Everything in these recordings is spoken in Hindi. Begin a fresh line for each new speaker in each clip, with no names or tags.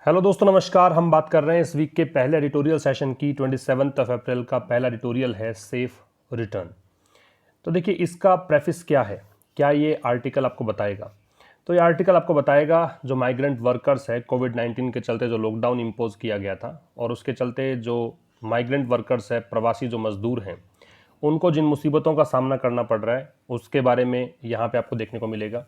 हेलो दोस्तों, नमस्कार। हम बात कर रहे हैं इस वीक के पहले एडिटोरियल सेशन की। 27 अप्रैल का पहला एडिटोरियल है सेफ रिटर्न। तो देखिए, इसका प्रेफिस क्या है, क्या ये आर्टिकल आपको बताएगा। तो ये आर्टिकल आपको बताएगा जो माइग्रेंट वर्कर्स है, कोविड-19 के चलते जो लॉकडाउन इम्पोज किया गया था और उसके चलते जो माइग्रेंट वर्कर्स है, प्रवासी जो मजदूर हैं, उनको जिन मुसीबतों का सामना करना पड़ रहा है उसके बारे में यहाँ पे आपको देखने को मिलेगा।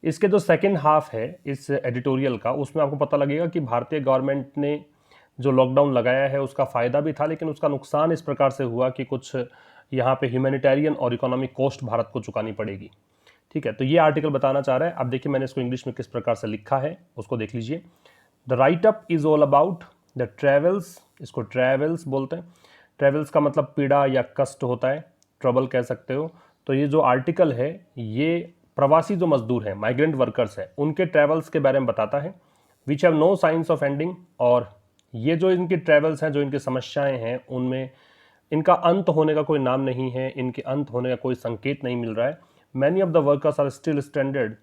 इसके जो सेकंड हाफ है इस एडिटोरियल का, उसमें आपको पता लगेगा कि भारतीय गवर्नमेंट ने जो लॉकडाउन लगाया है उसका फ़ायदा भी था, लेकिन उसका नुकसान इस प्रकार से हुआ कि कुछ यहाँ पे ह्यूमैनिटेरियन और इकोनॉमिक कॉस्ट भारत को चुकानी पड़ेगी। ठीक है, तो ये आर्टिकल बताना चाह रहा है। अब देखिए मैंने इसको इंग्लिश में किस प्रकार से लिखा है, उसको देख लीजिए। The right up is all about the travels, इसको ट्रेवल्स बोलते हैं। ट्रेवल्स का मतलब पीड़ा या कष्ट होता है, ट्रबल कह सकते हो। तो ये जो आर्टिकल है ये प्रवासी जो मजदूर हैं, माइग्रेंट वर्कर्स हैं, उनके ट्रैवल्स के बारे में बताता है, which have no signs of ending. और ये जो इनकी ट्रैवल्स हैं, जो इनकी समस्याएं हैं, उनमें इनका अंत होने का कोई नाम नहीं है, इनके अंत होने का कोई संकेत नहीं मिल रहा है। Many of the workers are still stranded.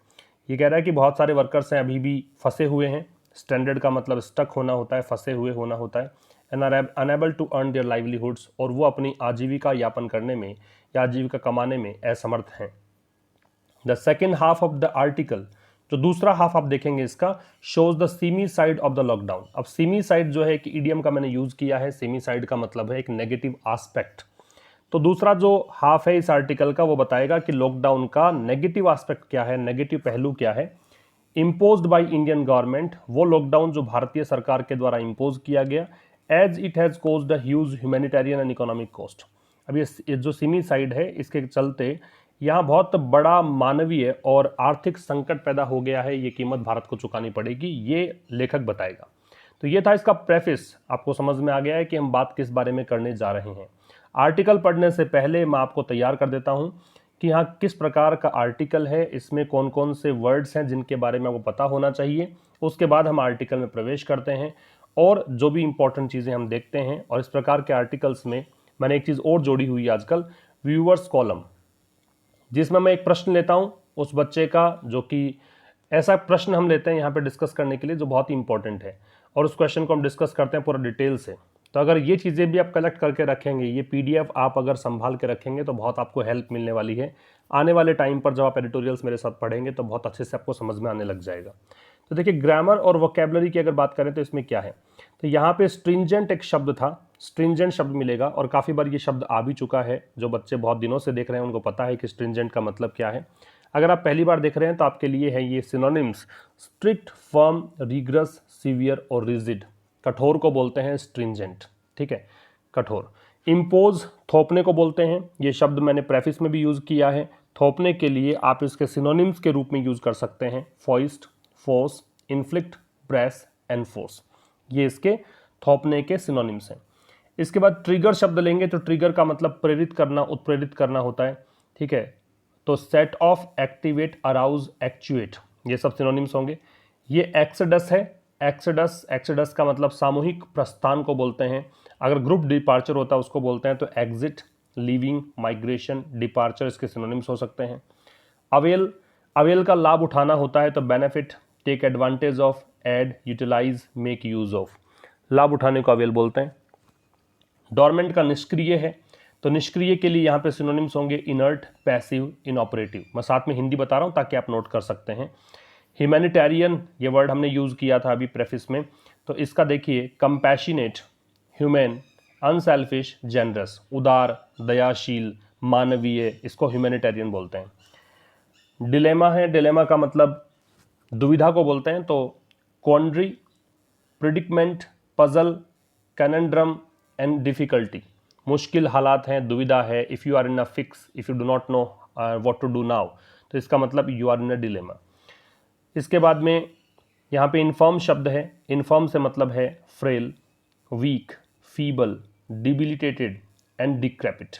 ये कह रहा है कि बहुत सारे वर्कर्स हैं अभी भी फंसे हुए हैं। स्ट्रैंडेड का मतलब स्टक होना होता है, फंसे हुए होना होता है। And are unable to earn their livelihoods, और वो अपनी आजीविका यापन करने में या आजीविका कमाने में असमर्थ हैं। The second half of the article, जो दूसरा हाफ आप देखेंगे इसका, shows the seamy side of the lockdown. अब सीमी साइड जो है एक इडियम का मैंने यूज किया है। सीमी साइड का मतलब है एक नेगेटिव एस्पेक्ट। तो दूसरा जो हाफ है इस आर्टिकल का वो बताएगा कि लॉकडाउन का नेगेटिव एस्पेक्ट क्या है, नेगेटिव पहलू क्या है। इम्पोज्ड बाय इंडियन गवर्नमेंट, वो लॉकडाउन जो भारतीय सरकार के द्वारा इम्पोज किया गया, as it has caused a huge humanitarian and economic cost. अब ये जो सीमी साइड है इसके चलते यहाँ बहुत बड़ा मानवीय और आर्थिक संकट पैदा हो गया है, ये कीमत भारत को चुकानी पड़ेगी, ये लेखक बताएगा। तो ये था इसका प्रेफिस। आपको समझ में आ गया है कि हम बात किस बारे में करने जा रहे हैं। आर्टिकल पढ़ने से पहले मैं आपको तैयार कर देता हूं कि यहाँ किस प्रकार का आर्टिकल है, इसमें कौन कौन से वर्ड्स हैं जिनके बारे में आपको पता होना चाहिए। उसके बाद हम आर्टिकल में प्रवेश करते हैं और जो भी इंपॉर्टेंट चीज़ें हम देखते हैं। और इस प्रकार के आर्टिकल्स में मैंने एक चीज़ और जोड़ी हुई है आजकल, व्यूअर्स कॉलम, जिसमें मैं एक प्रश्न लेता हूं उस बच्चे का, जो कि ऐसा प्रश्न हम लेते हैं यहाँ पे डिस्कस करने के लिए जो बहुत ही इंपॉर्टेंट है, और उस क्वेश्चन को हम डिस्कस करते हैं पूरा डिटेल से। तो अगर ये चीज़ें भी आप कलेक्ट करके रखेंगे, ये पीडीएफ आप अगर संभाल के रखेंगे तो बहुत आपको हेल्प मिलने वाली है। आने वाले टाइम पर जब आप एडिटोरियल्स मेरे साथ पढ़ेंगे तो बहुत अच्छे से आपको समझ में आने लग जाएगा। तो देखिए, ग्रामर और वोकेबलरी की अगर बात करें तो इसमें क्या है, तो यहाँ पे स्ट्रिंजेंट एक शब्द था, स्ट्रिंजेंट शब्द मिलेगा, और काफ़ी बार ये शब्द आ भी चुका है। जो बच्चे बहुत दिनों से देख रहे हैं उनको पता है कि स्ट्रिंजेंट का मतलब क्या है। अगर आप पहली बार देख रहे हैं तो आपके लिए है ये synonyms, strict, firm, rigorous, severe और रिजिड। कठोर को बोलते हैं स्ट्रिंजेंट, ठीक है, कठोर। इम्पोज, थोपने को बोलते हैं। ये शब्द मैंने प्रेफिस में भी यूज़ किया है। थोपने के लिए आप इसके सिनोनिम्स के रूप में यूज़ कर सकते हैं, फॉइस्ट, फोर्स, इन्फ्लिक्ट, प्रेस, एनफोर्स। ये इसके थोपने के सिनोनिम्स हैं। इसके बाद ट्रिगर शब्द लेंगे तो ट्रिगर का मतलब प्रेरित करना, उत्प्रेरित करना होता है, ठीक है। तो set of, activate, arouse, actuate, ये सब सिनोनिम्स होंगे। ये एक्सडस है। एक्सडस, एक्सडस का मतलब सामूहिक प्रस्थान को बोलते हैं। अगर ग्रुप डिपार्चर होता है उसको बोलते हैं। तो एग्जिट, लीविंग, माइग्रेशन, डिपार्चर इसके सिनोनिम्स हो सकते हैं। अवेल, अवेल का लाभ उठाना होता है। तो benefit, take advantage of, aid, utilise, make use of, लाभ उठाने को अवेल बोलते हैं। डोरमेंट का निष्क्रिय है। तो निष्क्रिय के लिए यहाँ पे सिनोनिम्स होंगे इनर्ट, पैसिव, इनऑपरेटिव। मैं साथ में हिंदी बता रहा हूँ ताकि आप नोट कर सकते हैं। ह्यूमैनिटेरियन, ये वर्ड हमने यूज़ किया था अभी प्रेफिस में। तो इसका देखिए, कंपैशनेट, ह्यूमैन, अनसेल्फिश, जेनरस, उदार, दयाशील, मानवीय, इसको ह्यूमैनिटेरियन बोलते हैं। डिलेमा है। डिलेमा का मतलब दुविधा को बोलते हैं। तो quandary, predicament, puzzle, conundrum and difficulty, मुश्किल हालात हैं, दुविधा है। If you are in a fix, if you do not know what to do now, तो इसका मतलब you are in a dilemma. इसके बाद में यहाँ पे इन्फर्म शब्द है। इन्फर्म से मतलब है फ्रेल, वीक, फीबल, डिबिलिटेटेड एंड डिक्रेपिट,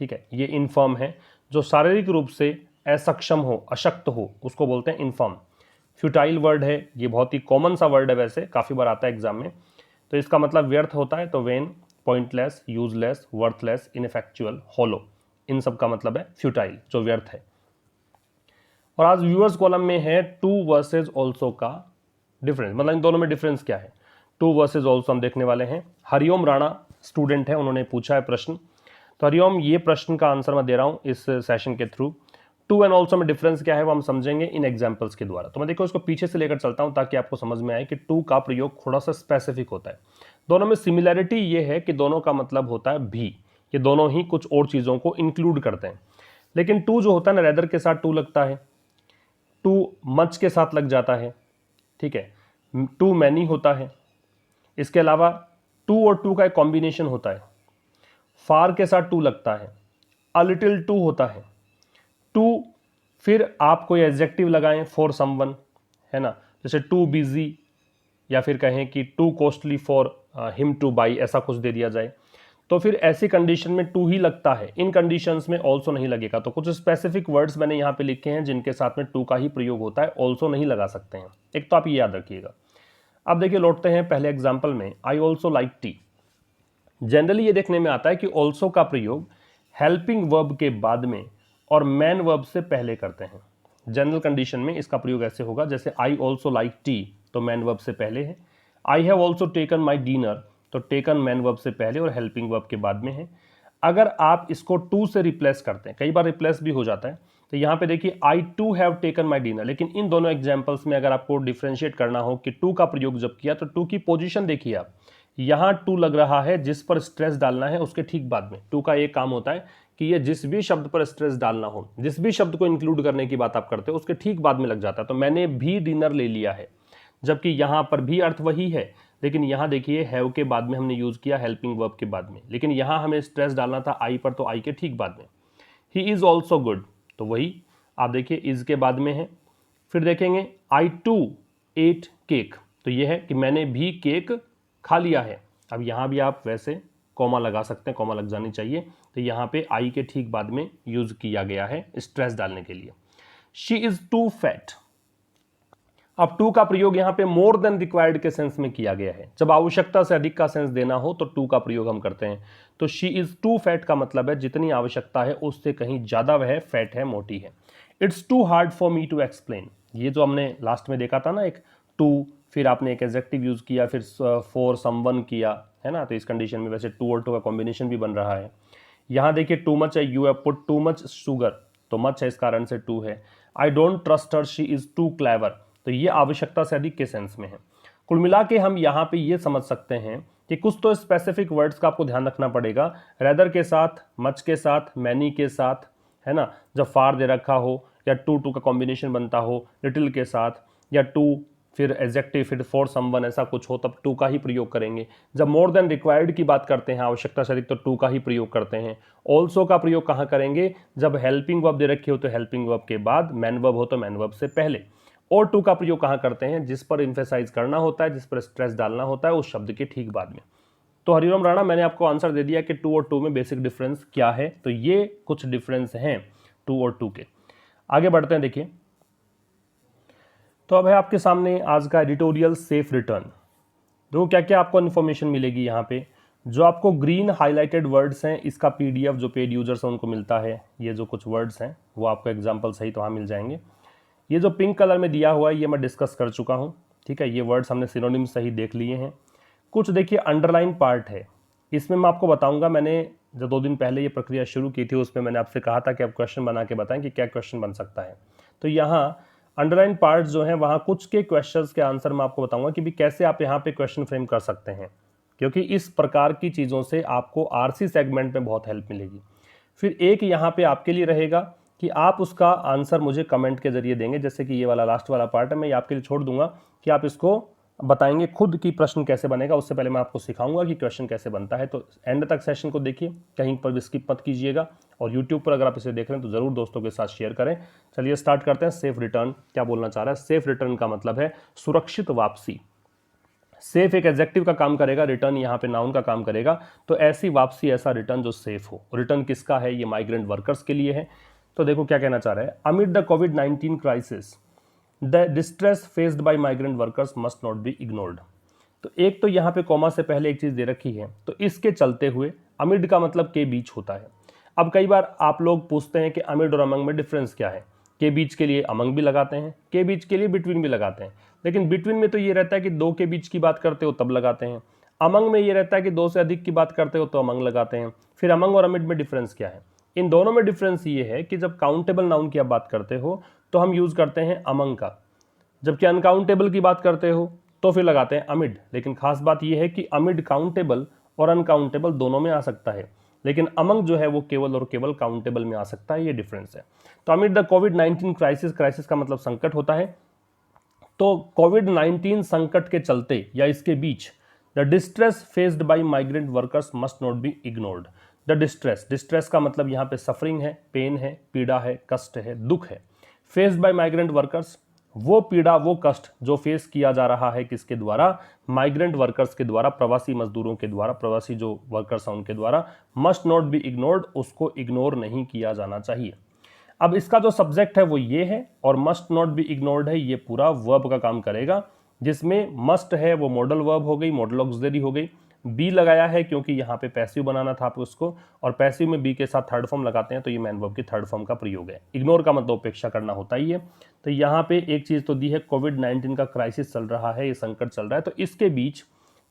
ठीक है। ये इन्फर्म है, जो शारीरिक रूप से असक्षम हो, अशक्त हो, उसको बोलते हैं इन्फर्म। फ्यूटाइल वर्ड है, ये बहुत ही कॉमन सा वर्ड है, वैसे काफ़ी बार आता है एग्जाम में। तो इसका मतलब व्यर्थ होता है। तो vain, pointless, useless, worthless, ineffectual, hollow, इन सब का मतलब है फ्यूटाइल, जो व्यर्थ है। और आज व्यूअर्स कॉलम में है टू वर्सेज ऑल्सो का डिफरेंस, मतलब इन दोनों में डिफरेंस क्या है। टू वर्सेज ऑल्सो हम देखने वाले हैं। हरिओम राणा स्टूडेंट है, उन्होंने पूछा है प्रश्न। तो हरिओम, ये प्रश्न का आंसर मैं दे रहा हूँ इस सेशन के थ्रू। टू एंड ऑल्सो में डिफरेंस क्या है वो हम समझेंगे इन एग्जाम्पल्स के द्वारा। तो मैं देखो इसको पीछे से लेकर चलता हूँ ताकि आपको समझ में आए कि टू का प्रयोग थोड़ा सा स्पेसिफिक होता है। दोनों में सिमिलैरिटी ये है कि दोनों का मतलब होता है भी, कि दोनों ही कुछ और चीज़ों को इंक्लूड करते हैं। लेकिन टू जो होता है ना, रेदर के साथ टू लगता है, टू मच के साथ लग जाता है, ठीक है, टू मैनी होता है। इसके अलावा टू और टू का एक कॉम्बिनेशन होता है, फार के साथ टू लगता है, अ लिटिल टू होता है, टू फिर आप कोई एडजेक्टिव लगाएं फॉर समवन, है ना, जैसे टू बिजी, या फिर कहें कि to costly for him two by, ऐसा कुछ दे दिया जाए, तो फिर ऐसी कंडीशन में टू ही लगता है। इन कंडीशंस में ऑल्सो नहीं लगेगा। तो कुछ स्पेसिफिक वर्ड्स मैंने यहाँ पे लिखे हैं जिनके साथ में टू का ही प्रयोग होता है, ऑल्सो नहीं लगा सकते हैं। एक तो आप ये याद रखिएगा। अब देखिए लौटते हैं पहले एग्जाम्पल में, I also like T. Generally ये देखने में आता है कि ऑल्सो का प्रयोग हेल्पिंग वर्ब के बाद में और मैन वर्ब से पहले करते हैं। जनरल कंडीशन में इसका प्रयोग ऐसे होगा, जैसे आई ऑल्सो लाइक टी तो मैन वर्ब से पहले है, I have also taken my dinner तो टेकन मैन वर्ब से पहले और हेल्पिंग वर्ब के बाद में है। अगर आप इसको टू से रिप्लेस करते हैं, कई बार रिप्लेस भी हो जाता है, तो यहाँ पे देखिए I too have taken my dinner. लेकिन इन दोनों एग्जाम्पल्स में अगर आपको डिफ्रेंशिएट करना हो कि टू का प्रयोग जब किया तो टू की पोजीशन देखिए आप, यहाँ टू लग रहा है जिस पर स्ट्रेस डालना है उसके ठीक बाद में। टू का एक काम होता है कि ये जिस भी शब्द पर स्ट्रेस डालना हो, जिस भी शब्द को इंक्लूड करने की बात आप करते हो उसके ठीक बाद में लग जाता है। तो मैंने भी डिनर ले लिया है, जबकि यहाँ पर भी अर्थ वही है, लेकिन यहाँ देखिए हैव के बाद में हमने यूज किया हेल्पिंग वर्ब के बाद में, लेकिन यहाँ हमें स्ट्रेस डालना था आई पर, तो आई के ठीक बाद में। ही इज ऑल्सो गुड तो वही आप देखिए इज के बाद में है। फिर देखेंगे आई टू एट केक, तो यह है कि मैंने भी केक खा लिया है। अब यहाँ भी आप वैसे कॉमा लगा सकते हैं, कॉमा लग जानी चाहिए, तो यहाँ पे आई के ठीक बाद में यूज किया गया है स्ट्रेस डालने के लिए। शी इज टू फैट, अब टू का प्रयोग यहाँ पे मोर देन रिक्वायर्ड के सेंस में किया गया है। जब आवश्यकता से अधिक का सेंस देना हो तो टू का प्रयोग हम करते हैं। तो शी इज टू फैट का मतलब है जितनी आवश्यकता है उससे कहीं ज्यादा वह फैट है, मोटी है। It's too hard for me to explain, ये जो हमने लास्ट में देखा था ना, एक टू फिर आपने एक एडजेक्टिव यूज किया, फिर फॉर समवन किया, है ना, तो इस कंडीशन में वैसे टू और टू का कॉम्बिनेशन भी बन रहा है। यहाँ देखिए टू मच है, you have put too much sugar, तो मच है इस कारण से टू है। I don't trust her, she is too clever, तो ये आवश्यकता से अधिक के सेंस में है। कुल मिला के हम यहाँ पे ये समझ सकते हैं कि कुछ तो स्पेसिफिक वर्ड्स का आपको ध्यान रखना पड़ेगा, रेदर के साथ, मच के साथ, मैनी के साथ, है ना, जब फार दे रखा हो या टू टू का कॉम्बिनेशन बनता हो लिटिल के साथ, या टू फिर एडजेक्टिव फिर फॉर समवन ऐसा कुछ हो तब टू का ही प्रयोग करेंगे। जब मोर देन रिक्वायर्ड की बात करते हैं, आवश्यकता से अधिक, तो टू का ही प्रयोग करते हैं। ऑल्सो का प्रयोग कहाँ करेंगे, जब हेल्पिंग वर्ब दे रखी हो तो हेल्पिंग वर्ब के बाद, मैन वर्ब हो तो मैन वर्ब से पहले। और टू का प्रयोग कहाँ करते हैं, जिस पर इम्फेसाइज करना होता है, जिस पर स्ट्रेस डालना होता है उस शब्द के ठीक बाद में। तो हरिओम राणा, मैंने आपको आंसर दे दिया कि टू और टू में बेसिक डिफरेंस क्या है। तो ये कुछ डिफरेंस हैं टू और टू के। आगे बढ़ते हैं, देखिए तो अब है आपके सामने आज का एडिटोरियल सेफ रिटर्न। देखो क्या क्या आपको इन्फॉर्मेशन मिलेगी यहाँ पे। जो आपको ग्रीन हाईलाइटेड वर्ड्स हैं, इसका पीडीएफ जो पेड यूजर्स हैं उनको मिलता है। ये जो कुछ वर्ड्स हैं वो आपको एग्जाम्पल सहित वहाँ मिल जाएंगे। ये जो पिंक कलर में दिया हुआ है ये मैं डिस्कस कर चुका हूँ, ठीक है। ये वर्ड्स हमने सिनोनिम सही देख लिए हैं। कुछ देखिए अंडरलाइन पार्ट है, इसमें मैं आपको बताऊंगा। मैंने जो 2 दिन पहले ये प्रक्रिया शुरू की थी उसमें मैंने आपसे कहा था कि आप क्वेश्चन बना के बताएं कि क्या क्वेश्चन बन सकता है। तो यहाँ अंडरलाइन पार्ट जो है वहाँ कुछ के क्वेश्चंस के आंसर मैं आपको बताऊंगा कि भी कैसे आप यहाँ पे क्वेश्चन फ्रेम कर सकते हैं, क्योंकि इस प्रकार की चीज़ों से आपको आरसी सेगमेंट में बहुत हेल्प मिलेगी। फिर एक यहाँ पे आपके लिए रहेगा कि आप उसका आंसर मुझे कमेंट के जरिए देंगे, जैसे कि ये वाला लास्ट वाला पार्ट है मैं ये आपके लिए छोड़ दूंगा कि आप इसको बताएंगे खुद की प्रश्न कैसे बनेगा। उससे पहले मैं आपको सिखाऊंगा कि क्वेश्चन कैसे बनता है। तो एंड तक सेशन को देखिए, कहीं पर भी स्किप मत कीजिएगा। और यूट्यूब पर अगर आप इसे देख रहे हैं तो ज़रूर दोस्तों के साथ शेयर करें। चलिए स्टार्ट करते हैं। सेफ रिटर्न क्या बोलना चाह रहा है। सेफ रिटर्न का मतलब है सुरक्षित वापसी। सेफ एक एडजेक्टिव का काम करेगा, रिटर्न यहाँ पे नाउन का काम करेगा। तो ऐसी वापसी, ऐसा रिटर्न जो सेफ हो। रिटर्न किसका है, ये माइग्रेंट वर्कर्स के लिए है। तो देखो क्या कहना चाह रहा है, amid the covid crisis the distress faced by migrant workers must not be ignored. तो एक तो यहाँ पे कॉमा से पहले एक चीज़ दे रखी है, तो इसके चलते हुए अमिड का मतलब के बीच होता है। अब कई बार आप लोग पूछते हैं कि अमिड और अमंग में डिफरेंस क्या है, के बीच के लिए अमंग भी लगाते हैं, के बीच के लिए बिटवीन भी लगाते हैं। लेकिन बिटवीन में तो ये रहता है कि दो के बीच की बात करते हो तब लगाते हैं। अमंग में ये रहता है कि दो से अधिक की बात करते हो तो अमंग लगाते हैं। फिर अमंग और अमिड में डिफरेंस क्या है? इन दोनों में डिफरेंस ये है कि जब काउंटेबल नाउन की आप बात करते हो तो हम यूज करते हैं अमंग का, जबकि अनकाउंटेबल की बात करते हो तो फिर लगाते हैं अमिड। लेकिन खास बात यह है कि अमिड काउंटेबल और अनकाउंटेबल दोनों में आ सकता है, लेकिन अमंग जो है वो केवल और केवल काउंटेबल में आ सकता है, ये डिफरेंस है। तो amid the covid crisis, crisis का मतलब संकट होता है। तो कोविड-19 संकट के चलते या इसके बीच the distress faced by migrant workers must not be ignored. The distress, distress का मतलब यहाँ पे सफरिंग है, पेन है, पीड़ा है, कष्ट है, दुख है। फेस्ड बाय माइग्रेंट वर्कर्स, वो पीड़ा वो कष्ट जो फेस किया जा रहा है किसके द्वारा? माइग्रेंट वर्कर्स के द्वारा, प्रवासी मजदूरों के द्वारा, प्रवासी जो वर्कर्स हैं उनके द्वारा। मस्ट नॉट बी इग्नोर्ड, उसको इग्नोर नहीं किया जाना चाहिए। अब इसका जो सब्जेक्ट है वो ये है और मस्ट नॉट बी इग्नोर्ड है, ये पूरा वर्ब का काम करेगा, जिसमें मस्ट है वो मॉडल वर्ब हो गई, मॉडल ऑक्सिलरी हो गई। बी लगाया है क्योंकि यहाँ पे पैसिव बनाना था आपको उसको, और पैसिव में बी के साथ थर्ड फॉर्म लगाते हैं तो ये मैन वर्ब की थर्ड फॉर्म का प्रयोग है। इग्नोर का मतलब उपेक्षा करना होता ही है। तो यहाँ पे एक चीज तो दी है, कोविड-19 का क्राइसिस चल रहा है, ये संकट चल रहा है, तो इसके बीच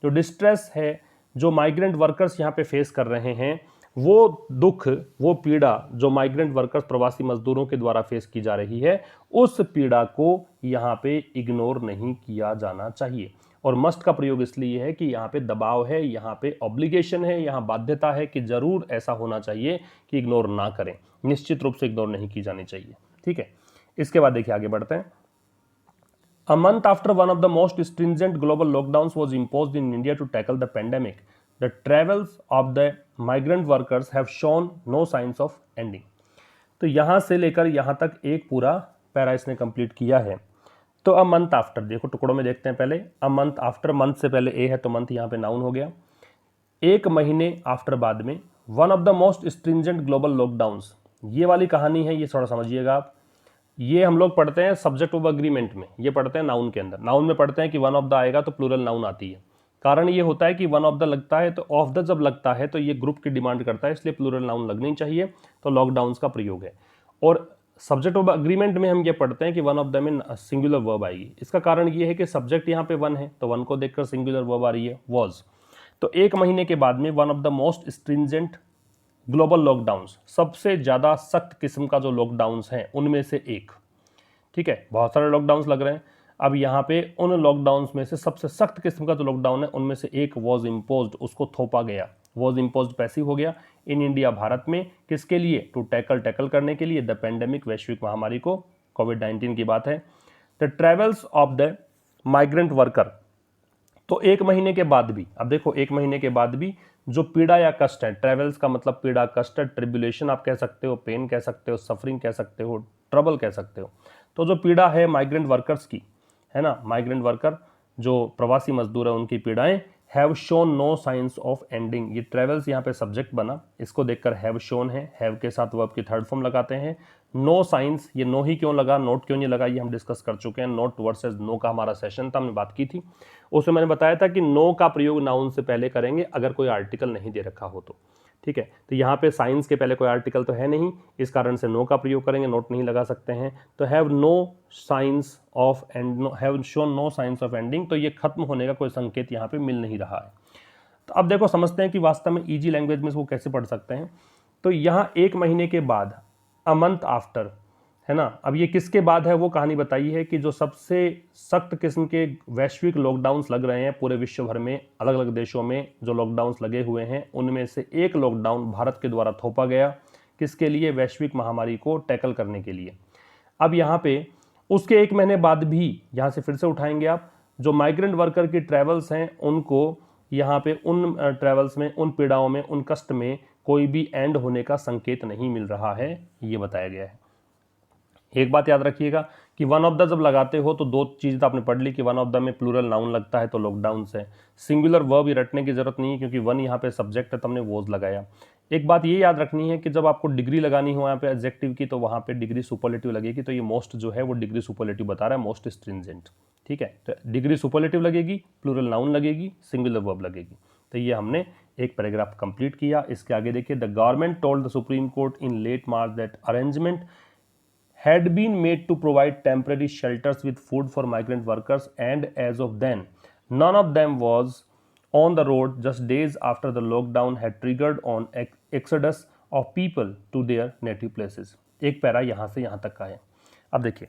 जो डिस्ट्रेस है, जो माइग्रेंट वर्कर्स यहाँ पे फेस कर रहे हैं, वो दुख, वो पीड़ा जो माइग्रेंट वर्कर्स, प्रवासी मजदूरों के द्वारा फेस की जा रही है, उस पीड़ा को यहाँ पे इग्नोर नहीं किया जाना चाहिए। और मस्ट का प्रयोग इसलिए है कि यहाँ पे दबाव है, यहाँ पे ऑब्लिगेशन है, यहाँ बाध्यता है कि जरूर ऐसा होना चाहिए कि इग्नोर ना करें, निश्चित रूप से इग्नोर नहीं की जानी चाहिए। ठीक है, इसके बाद देखिए आगे बढ़ते हैं। A month after one of the most stringent global lockdowns was imposed in India to tackle the pandemic, the travels of the migrant workers have shown no signs of ending. तो यहां से लेकर यहां तक एक पूरा पैरा इसने कंप्लीट किया है। तो अ मंथ आफ्टर, देखो टुकड़ों में देखते हैं पहले। अ मंथ आफ्टर, मंथ से पहले ए है तो मंथ यहाँ पे नाउन हो गया। एक महीने आफ्टर बाद में, one of the most stringent global lockdowns, ये वाली कहानी है, ये थोड़ा समझिएगा आप। ये हम लोग पढ़ते हैं सब्जेक्ट ऑफ अग्रीमेंट में, ये पढ़ते हैं नाउन के अंदर। नाउन में पढ़ते हैं कि वन ऑफ द आएगा तो प्लूरल नाउन आती है। कारण ये होता है कि वन ऑफ द लगता है तो ऑफ द जब लगता है तो ये ग्रुप की डिमांड करता है, इसलिए प्लूरल नाउन लगनी चाहिए, तो लॉकडाउन्स का प्रयोग है। और सब्जेक्ट ऑफ अग्रीमेंट में हम ये पढ़ते हैं कि वन ऑफ द में सिंगुलर वर्ब आएगी। इसका कारण ये है कि सब्जेक्ट यहाँ पे वन है तो वन को देखकर सिंगुलर वर्ब आ रही है, वॉज। तो एक महीने के बाद में one of the most stringent global lockdowns, सबसे ज़्यादा सख्त किस्म का जो लॉकडाउन्स हैं उनमें से एक। ठीक है, बहुत सारे लॉकडाउन्स लग रहे हैं। अब यहाँ पे उन लॉकडाउन्स में से सबसे सख्त किस्म का जो लॉकडाउन है उनमें से एक वॉज इम्पोज्ड, उसको थोपा गया। वॉज इम्पोज्ड पैसिव हो गया इन इंडिया, भारत में। किसके लिए? टू टैकल करने के लिए द पेंडेमिक, वैश्विक महामारी को, कोविड-19 की बात है। The travels of the migrant worker, तो एक महीने के बाद भी, अब देखो एक महीने के बाद भी जो पीड़ा या कष्ट है, ट्रेवल्स का मतलब पीड़ा, कष्ट है, ट्रिब्यूलेशन आप कह सकते हो, पेन कह सकते हो, सफरिंग कह सकते हो, ट्रबल कह सकते हो। तो जो पीड़ा है माइग्रेंट वर्कर्स की, है ना, माइग्रेंट वर्कर जो प्रवासी मजदूर है उनकी पीड़ाएं, have shown no signs of ending, ये ट्रेवल्स यहाँ पे सब्जेक्ट बना, इसको देखकर हैव शोन है, हैव के साथ वर्ब की थर्ड फॉर्म लगाते हैं। नो साइंस, ये नो ही क्यों लगा, नोट क्यों नहीं लगा, ये हम डिस्कस कर चुके हैं। नोट वर्सेस नो का हमारा सेशन था, हमने बात की थी, उसमें मैंने बताया था कि नो का प्रयोग नाउन से पहले करेंगे अगर कोई आर्टिकल नहीं दे रखा हो तो। ठीक है, तो यहाँ पे साइंस के पहले कोई आर्टिकल तो है नहीं, इस कारण से नो का प्रयोग करेंगे, नोट नहीं लगा सकते हैं। तो have no signs of end, have shown no signs of ending, तो ये खत्म होने का कोई संकेत यहाँ पे मिल नहीं रहा है। तो अब देखो समझते हैं कि वास्तव में इजी लैंग्वेज में इसको कैसे पढ़ सकते हैं। तो यहाँ एक महीने के बाद, अ मंथ आफ्टर, है ना। अब ये किसके बाद है वो कहानी बताई है कि जो सबसे सख्त किस्म के वैश्विक लॉकडाउन्स लग रहे हैं पूरे विश्व भर में, अलग अलग देशों में जो लॉकडाउन्स लगे हुए हैं, उनमें से एक लॉकडाउन भारत के द्वारा थोपा गया। किसके लिए? वैश्विक महामारी को टैकल करने के लिए। अब यहाँ पे उसके एक महीने बाद भी, यहाँ से फिर से उठाएंगे आप, जो माइग्रेंट वर्कर की ट्रैवल्स हैं उनको यहाँ पे उन ट्रैवल्स में, उन पीड़ाओं में, उन कष्ट में कोई भी एंड होने का संकेत नहीं मिल रहा है, ये बताया गया है। एक बात याद रखिएगा कि वन ऑफ द जब लगाते हो तो दो चीज़ तो आपने पढ़ ली कि वन ऑफ द में प्लूरल नाउन लगता है तो लॉकडाउन्स है। सिंगुलर वर्ब ही रटने की जरूरत नहीं है क्योंकि वन यहाँ पे सब्जेक्ट है तो हमने वोज लगाया। एक बात ये याद रखनी है कि जब आपको डिग्री लगानी हो यहाँ पे एडजेक्टिव की तो वहाँ पे डिग्री सुपरलेटिव लगेगी, तो ये मोस्ट जो है वो डिग्री सुपरलेटिव बता रहा है, मोस्ट स्ट्रिंजेंट। ठीक है, तो डिग्री सुपरलेटिव लगेगी, प्लूरल नाउन लगेगी, सिंगुलर वर्ब लगेगी। तो ये हमने एक पैराग्राफ कंप्लीट किया। इसके आगे देखिए, the government told the Supreme Court in late March that arrangement had been made to provide temporary shelters with food for migrant workers, and as of then none of them was on the road just days after the lockdown had triggered on exodus of people to their native places। एक पैरा यहाँ से यहाँ तक का है। अब देखिए,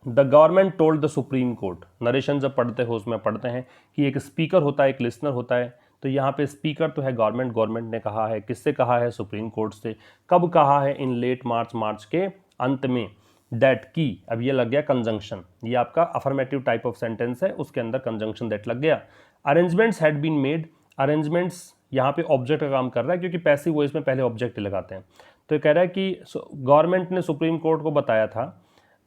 the government told the Supreme court, narration जब पढ़ते हो उसमें पढ़ते हैं कि एक स्पीकर होता है, एक लिसनर होता है, तो यहाँ पे स्पीकर तो है गवर्नमेंट, गवर्नमेंट ने कहा है, किससे कहा है, सुप्रीम कोर्ट से। कब कहा है, इन लेट मार्च के अंत में, दैट की, अब ये लग गया कंजंक्शन, ये आपका अफर्मेटिव टाइप ऑफ सेंटेंस है, उसके अंदर कंजंक्शन दैट लग गया। Arrangements had been made, arrangements यहाँ पे ऑब्जेक्ट का काम कर रहा है क्योंकि पैसिव वॉइस में पहले ऑब्जेक्ट लगाते हैं। तो ये कह रहा है कि गवर्नमेंट ने सुप्रीम कोर्ट को बताया था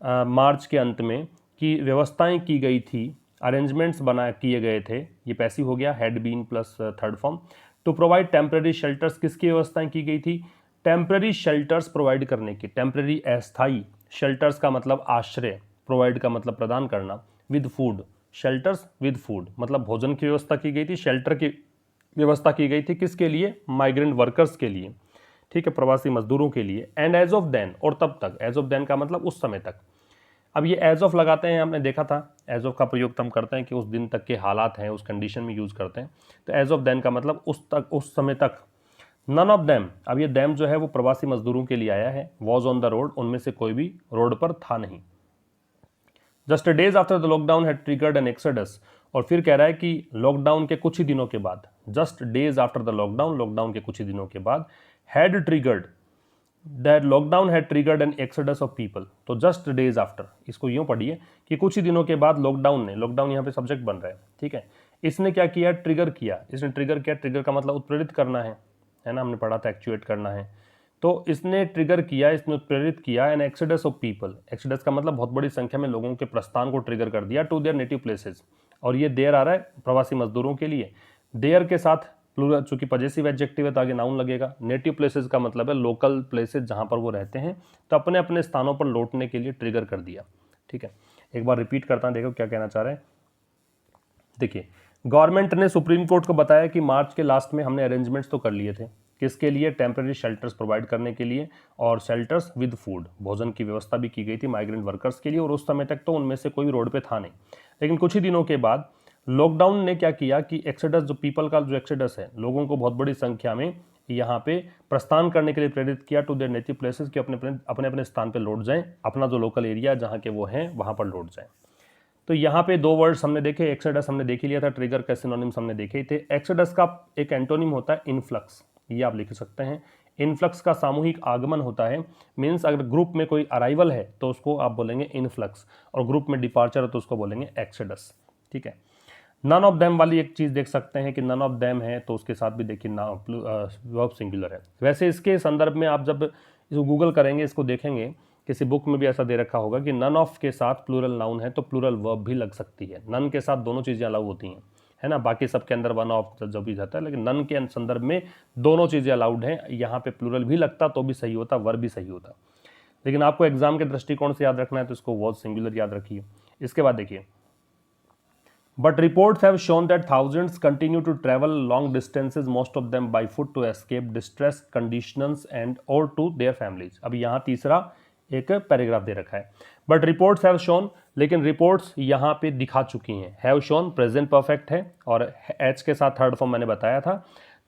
मार्च के अंत में कि व्यवस्थाएं की गई थी, अरेंजमेंट्स किए गए थे, ये पैसिव हो गया, had been plus third form. To provide temporary shelters, किसकी व्यवस्थाएं की गई थी, टेम्पररी शेल्टर्स प्रोवाइड करने की, टेम्पररी अस्थाई, शेल्टर्स का मतलब आश्रय, प्रोवाइड का मतलब प्रदान करना, with food, shelters with food मतलब भोजन की व्यवस्था की गई थी, शेल्टर की व्यवस्था की गई थी, किसके लिए, माइग्रेंट वर्कर्स के लिए, ठीक है, प्रवासी मजदूरों के लिए। एंड एज ऑफ देन, और तब तक, एज ऑफ देन का मतलब उस समय तक। अब ये एज ऑफ लगाते हैं, हमने देखा था एज ऑफ का प्रयोग हम करते हैं कि उस दिन तक के हालात हैं, उस कंडीशन में यूज करते हैं। तो एज ऑफ देन का मतलब उस तक, उस समय तक। नन ऑफ देम, अब ये देम जो है वो प्रवासी मजदूरों के लिए आया है, वॉज ऑन द रोड, उनमें से कोई भी रोड पर था नहीं। Just days after the lockdown had triggered N exodus, और फिर कह रहा है कि लॉकडाउन के कुछ ही दिनों के बाद, just days after the lockdown, lockdown के कुछ ही दिनों के बाद, had triggered, that lockdown had triggered N exodus of people. तो जस्ट डेज आफ्टर, इसको यूं पढ़िए कि कुछ ही दिनों के बाद लॉकडाउन ने, लॉकडाउन यहाँ पे सब्जेक्ट बन रहा है, ठीक है, इसने क्या किया, ट्रिगर किया, इसने ट्रिगर किया, ट्रिगर का मतलब उत्प्रेरित करना है ना, हमने पढ़ा था एक्चुएट करना है, तो इसने ट्रिगर किया, इसने उत्प्रेरित किया N exodus of people, exodus का मतलब बहुत बड़ी संख्या में लोगों के प्रस्थान को ट्रिगर कर दिया, टू देयर नेटिव प्लेसेस, और ये देयर आ रहा है प्रवासी मजदूरों के लिए, देयर के साथ प्लूरल, चूंकि पजेसिव एडजेक्टिव है तो आगे नाउन लगेगा। नेटिव प्लेसेस का मतलब है लोकल प्लेसेस जहां पर वो रहते हैं, तो अपने अपने स्थानों पर लौटने के लिए ट्रिगर कर दिया, ठीक है। एक बार रिपीट करता हूं, देखो क्या कहना चाह रहे हैं। देखिए, गवर्नमेंट ने सुप्रीम कोर्ट को बताया कि मार्च के लास्ट में हमने अरेंजमेंट्स तो कर लिए थे, किसके लिए, टेम्पररी शेल्टर्स प्रोवाइड करने के लिए, और शेल्टर्स विद फूड, भोजन की व्यवस्था भी की गई थी माइग्रेंट वर्कर्स के लिए, और उस समय तक तो उनमें से कोई रोड पे था नहीं। लेकिन कुछ ही दिनों के बाद लॉकडाउन ने क्या किया कि एक्सोडस, जो पीपल का जो एक्सोडस है, लोगों को बहुत बड़ी संख्या में यहाँ पे प्रस्थान करने के लिए प्रेरित किया, टू देयर नेटिव प्लेसेस, कि अपने अपने स्थान पे लौट जाएं, अपना जो लोकल एरिया जहाँ के वो हैं वहाँ पर लौट जाएं। तो यहाँ पे दो वर्ड्स हमने देखे, एक्सोडस हमने देख ही लिया था, ट्रिगर का सिनोनिम्स हमने देखे ही थे। एक्सोडस का एक एंटोनिम होता है इनफ्लक्स, ये आप लिख सकते हैं। इनफ्लक्स का सामूहिक आगमन होता है, मीन्स अगर ग्रुप में कोई अराइवल है तो उसको आप बोलेंगे इनफ्लक्स, और ग्रुप में डिपार्चर है तो उसको बोलेंगे एक्सोडस, ठीक है। नन ऑफ देम वाली एक चीज़ देख सकते हैं कि नन ऑफ देम है तो उसके साथ भी देखिए वर्ब सिंगुलर है। वैसे इसके संदर्भ में आप जब इसको गूगल करेंगे, इसको देखेंगे, किसी बुक में भी ऐसा दे रखा होगा कि नन ऑफ के साथ प्लूरल नाउन है तो प्लूरल वर्ब भी लग सकती है। नन के साथ दोनों चीज़ें अलाउ होती हैं, है ना, बाकी सबके अंदर वन ऑफ जब भी जाता है, लेकिन नन के संदर्भ में दोनों चीज़ें अलाउड हैं। यहाँ पे प्लूरल भी लगता तो भी सही होता, वर्ब भी सही होता, लेकिन आपको एग्जाम के दृष्टिकोण से याद रखना है तो इसको वर्ब सिंगुलर याद रखिए। इसके बाद देखिए, but reports have shown that thousands continue to travel long distances, most of them by foot, to escape distress conditions and or to their families। अब यहाँ तीसरा एक पैराग्राफ दे रखा है, बट रिपोर्ट्स हैव शोन, लेकिन रिपोर्ट्स यहाँ पे दिखा चुकी हैं, हैव शोन प्रेजेंट परफेक्ट है और एच के साथ थर्ड फॉर्म मैंने बताया था,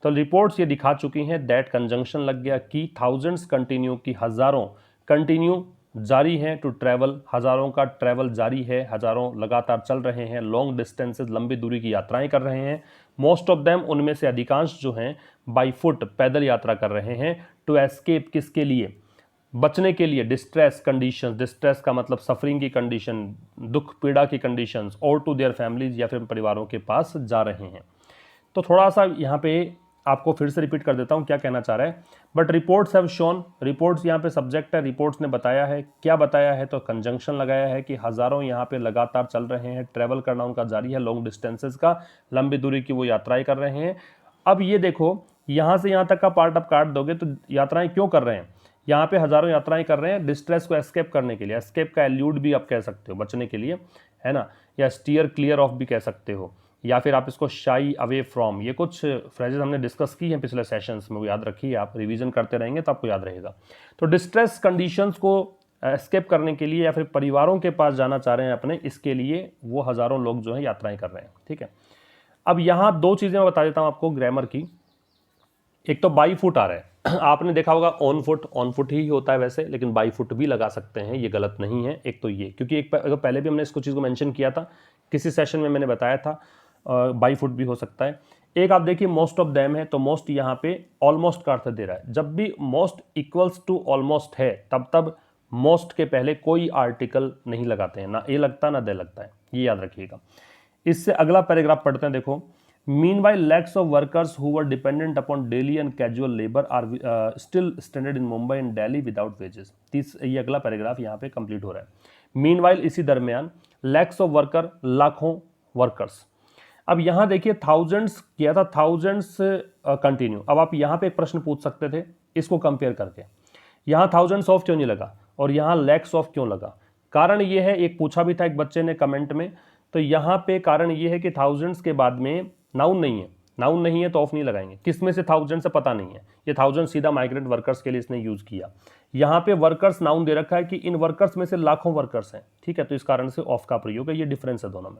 तो रिपोर्ट्स ये दिखा चुकी हैं, दैट कंजंक्शन लग गया, कि थाउजेंड्स कंटिन्यू, की हजारों, कंटिन्यू जारी है, टू ट्रैवल, हजारों का ट्रैवल जारी है, हजारों लगातार चल रहे हैं, लॉन्ग डिस्टेंसेज, लंबी दूरी की यात्राएं कर रहे हैं, मोस्ट ऑफ देम, उनमें से अधिकांश जो हैं, बाई फुट, पैदल यात्रा कर रहे हैं, टू एस्केप, किसके लिए, बचने के लिए, डिस्ट्रेस कंडीशंस, डिस्ट्रेस का मतलब सफरिंग की कंडीशन, दुख पीड़ा की कंडीशंस, और टू देयर फैमिलीज, या फिर परिवारों के पास जा रहे हैं। तो थोड़ा सा यहाँ पे आपको फिर से रिपीट कर देता हूँ क्या कहना चाह रहा है। But reports have shown, reports यहाँ पे सब्जेक्ट है, रिपोर्ट्स ने बताया है, क्या बताया है, तो कंजंक्शन लगाया है कि हजारों यहाँ पे लगातार चल रहे हैं, ट्रैवल करना उनका जारी है, लॉन्ग डिस्टेंसेस का, लंबी दूरी की वो यात्राएं कर रहे हैं। अब ये देखो, यहाँ से यहाँ तक का पार्ट आप काट दोगे तो यात्राएं क्यों कर रहे हैं, यहाँ पे हजारों यात्राएं कर रहे हैं डिस्ट्रेस को एस्केप करने के लिए, एस्केप का एल्यूड भी आप कह सकते हो, बचने के लिए, है ना, या स्टीयर क्लियर ऑफ भी कह सकते हो, या फिर आप इसको शाई अवे फ्रॉम, ये कुछ फ्रेजेस हमने डिस्कस की हैं पिछले सेशंस में, वो याद रखिए, आप रिवीजन करते रहेंगे तो आपको याद रहेगा। तो डिस्ट्रेस कंडीशंस को एस्केप करने के लिए या फिर परिवारों के पास जाना चाह रहे हैं अपने, इसके लिए वो हज़ारों लोग जो है यात्राएं कर रहे हैं। ठीक है, अब यहाँ दो चीज़ें मैं बता देता हूँ आपको ग्रामर की। एक तो बाई फुट आ रहा है, आपने देखा होगा ऑन फुट ही होता है वैसे, लेकिन बाई फुट भी लगा सकते हैं, ये गलत नहीं है। एक तो ये, क्योंकि एक पहले भी हमने इसको चीज़ को मेंशन किया था, किसी सेशन में मैंने बताया था बाई फुट भी हो सकता है। एक आप देखिए मोस्ट ऑफ देम है, तो मोस्ट यहाँ पे ऑलमोस्ट का अर्थ दे रहा है। जब भी मोस्ट इक्वल्स टू ऑलमोस्ट है तब मोस्ट के पहले कोई आर्टिकल नहीं लगाते हैं, ना ए लगता ना दे लगता है, ये याद रखिएगा। इससे अगला पैराग्राफ पढ़ते हैं, देखो। Meanwhile, lakhs of workers who were dependent upon daily and casual labor are still stranded in Mumbai and Delhi without wages. ये अगला पैराग्राफ यहाँ पे कंप्लीट हो रहा है। Meanwhile, इसी दरमियान lakhs of worker, लाखों वर्कर्स। अब यहाँ देखिए थाउजेंड्स किया था, थाउजेंड्स कंटिन्यू। अब आप यहाँ पे एक प्रश्न पूछ सकते थे इसको कंपेयर करके, यहाँ थाउजेंड्स ऑफ क्यों नहीं लगा और यहाँ लैक्स ऑफ क्यों लगा। कारण ये है, एक पूछा भी था एक बच्चे ने कमेंट में, तो यहाँ पे कारण ये है कि थाउजेंड्स के बाद में नाउन नहीं है, नाउन नहीं है तो ऑफ नहीं लगाएंगे। किस में से थाउजेंड से पता नहीं है, ये थाउजेंड सीधा माइग्रेंट वर्कर्स के लिए इसने यूज किया। यहाँ पे वर्कर्स नाउन दे रखा है कि इन वर्कर्स में से लाखों वर्कर्स हैं, ठीक है, तो इस कारण से ऑफ का प्रयोग है। ये डिफरेंस है दोनों में,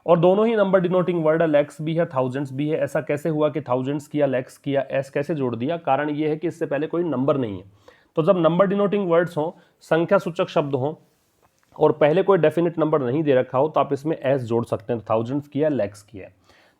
और दोनों ही नंबर डिनोटिंग वर्ड है, लैक्स भी है थाउजेंड्स भी है। ऐसा कैसे हुआ कि थाउजेंड्स किया लैक्स किया, एस कैसे जोड़ दिया? कारण ये है कि इससे पहले कोई नंबर नहीं है। तो जब नंबर डिनोटिंग वर्ड्स हों, संख्या सूचक शब्द हों और पहले कोई डेफिनेट नंबर नहीं दे रखा हो, तो आप इसमें एस जोड़ सकते हैं। थाउजेंड्स किया लैक्स किया,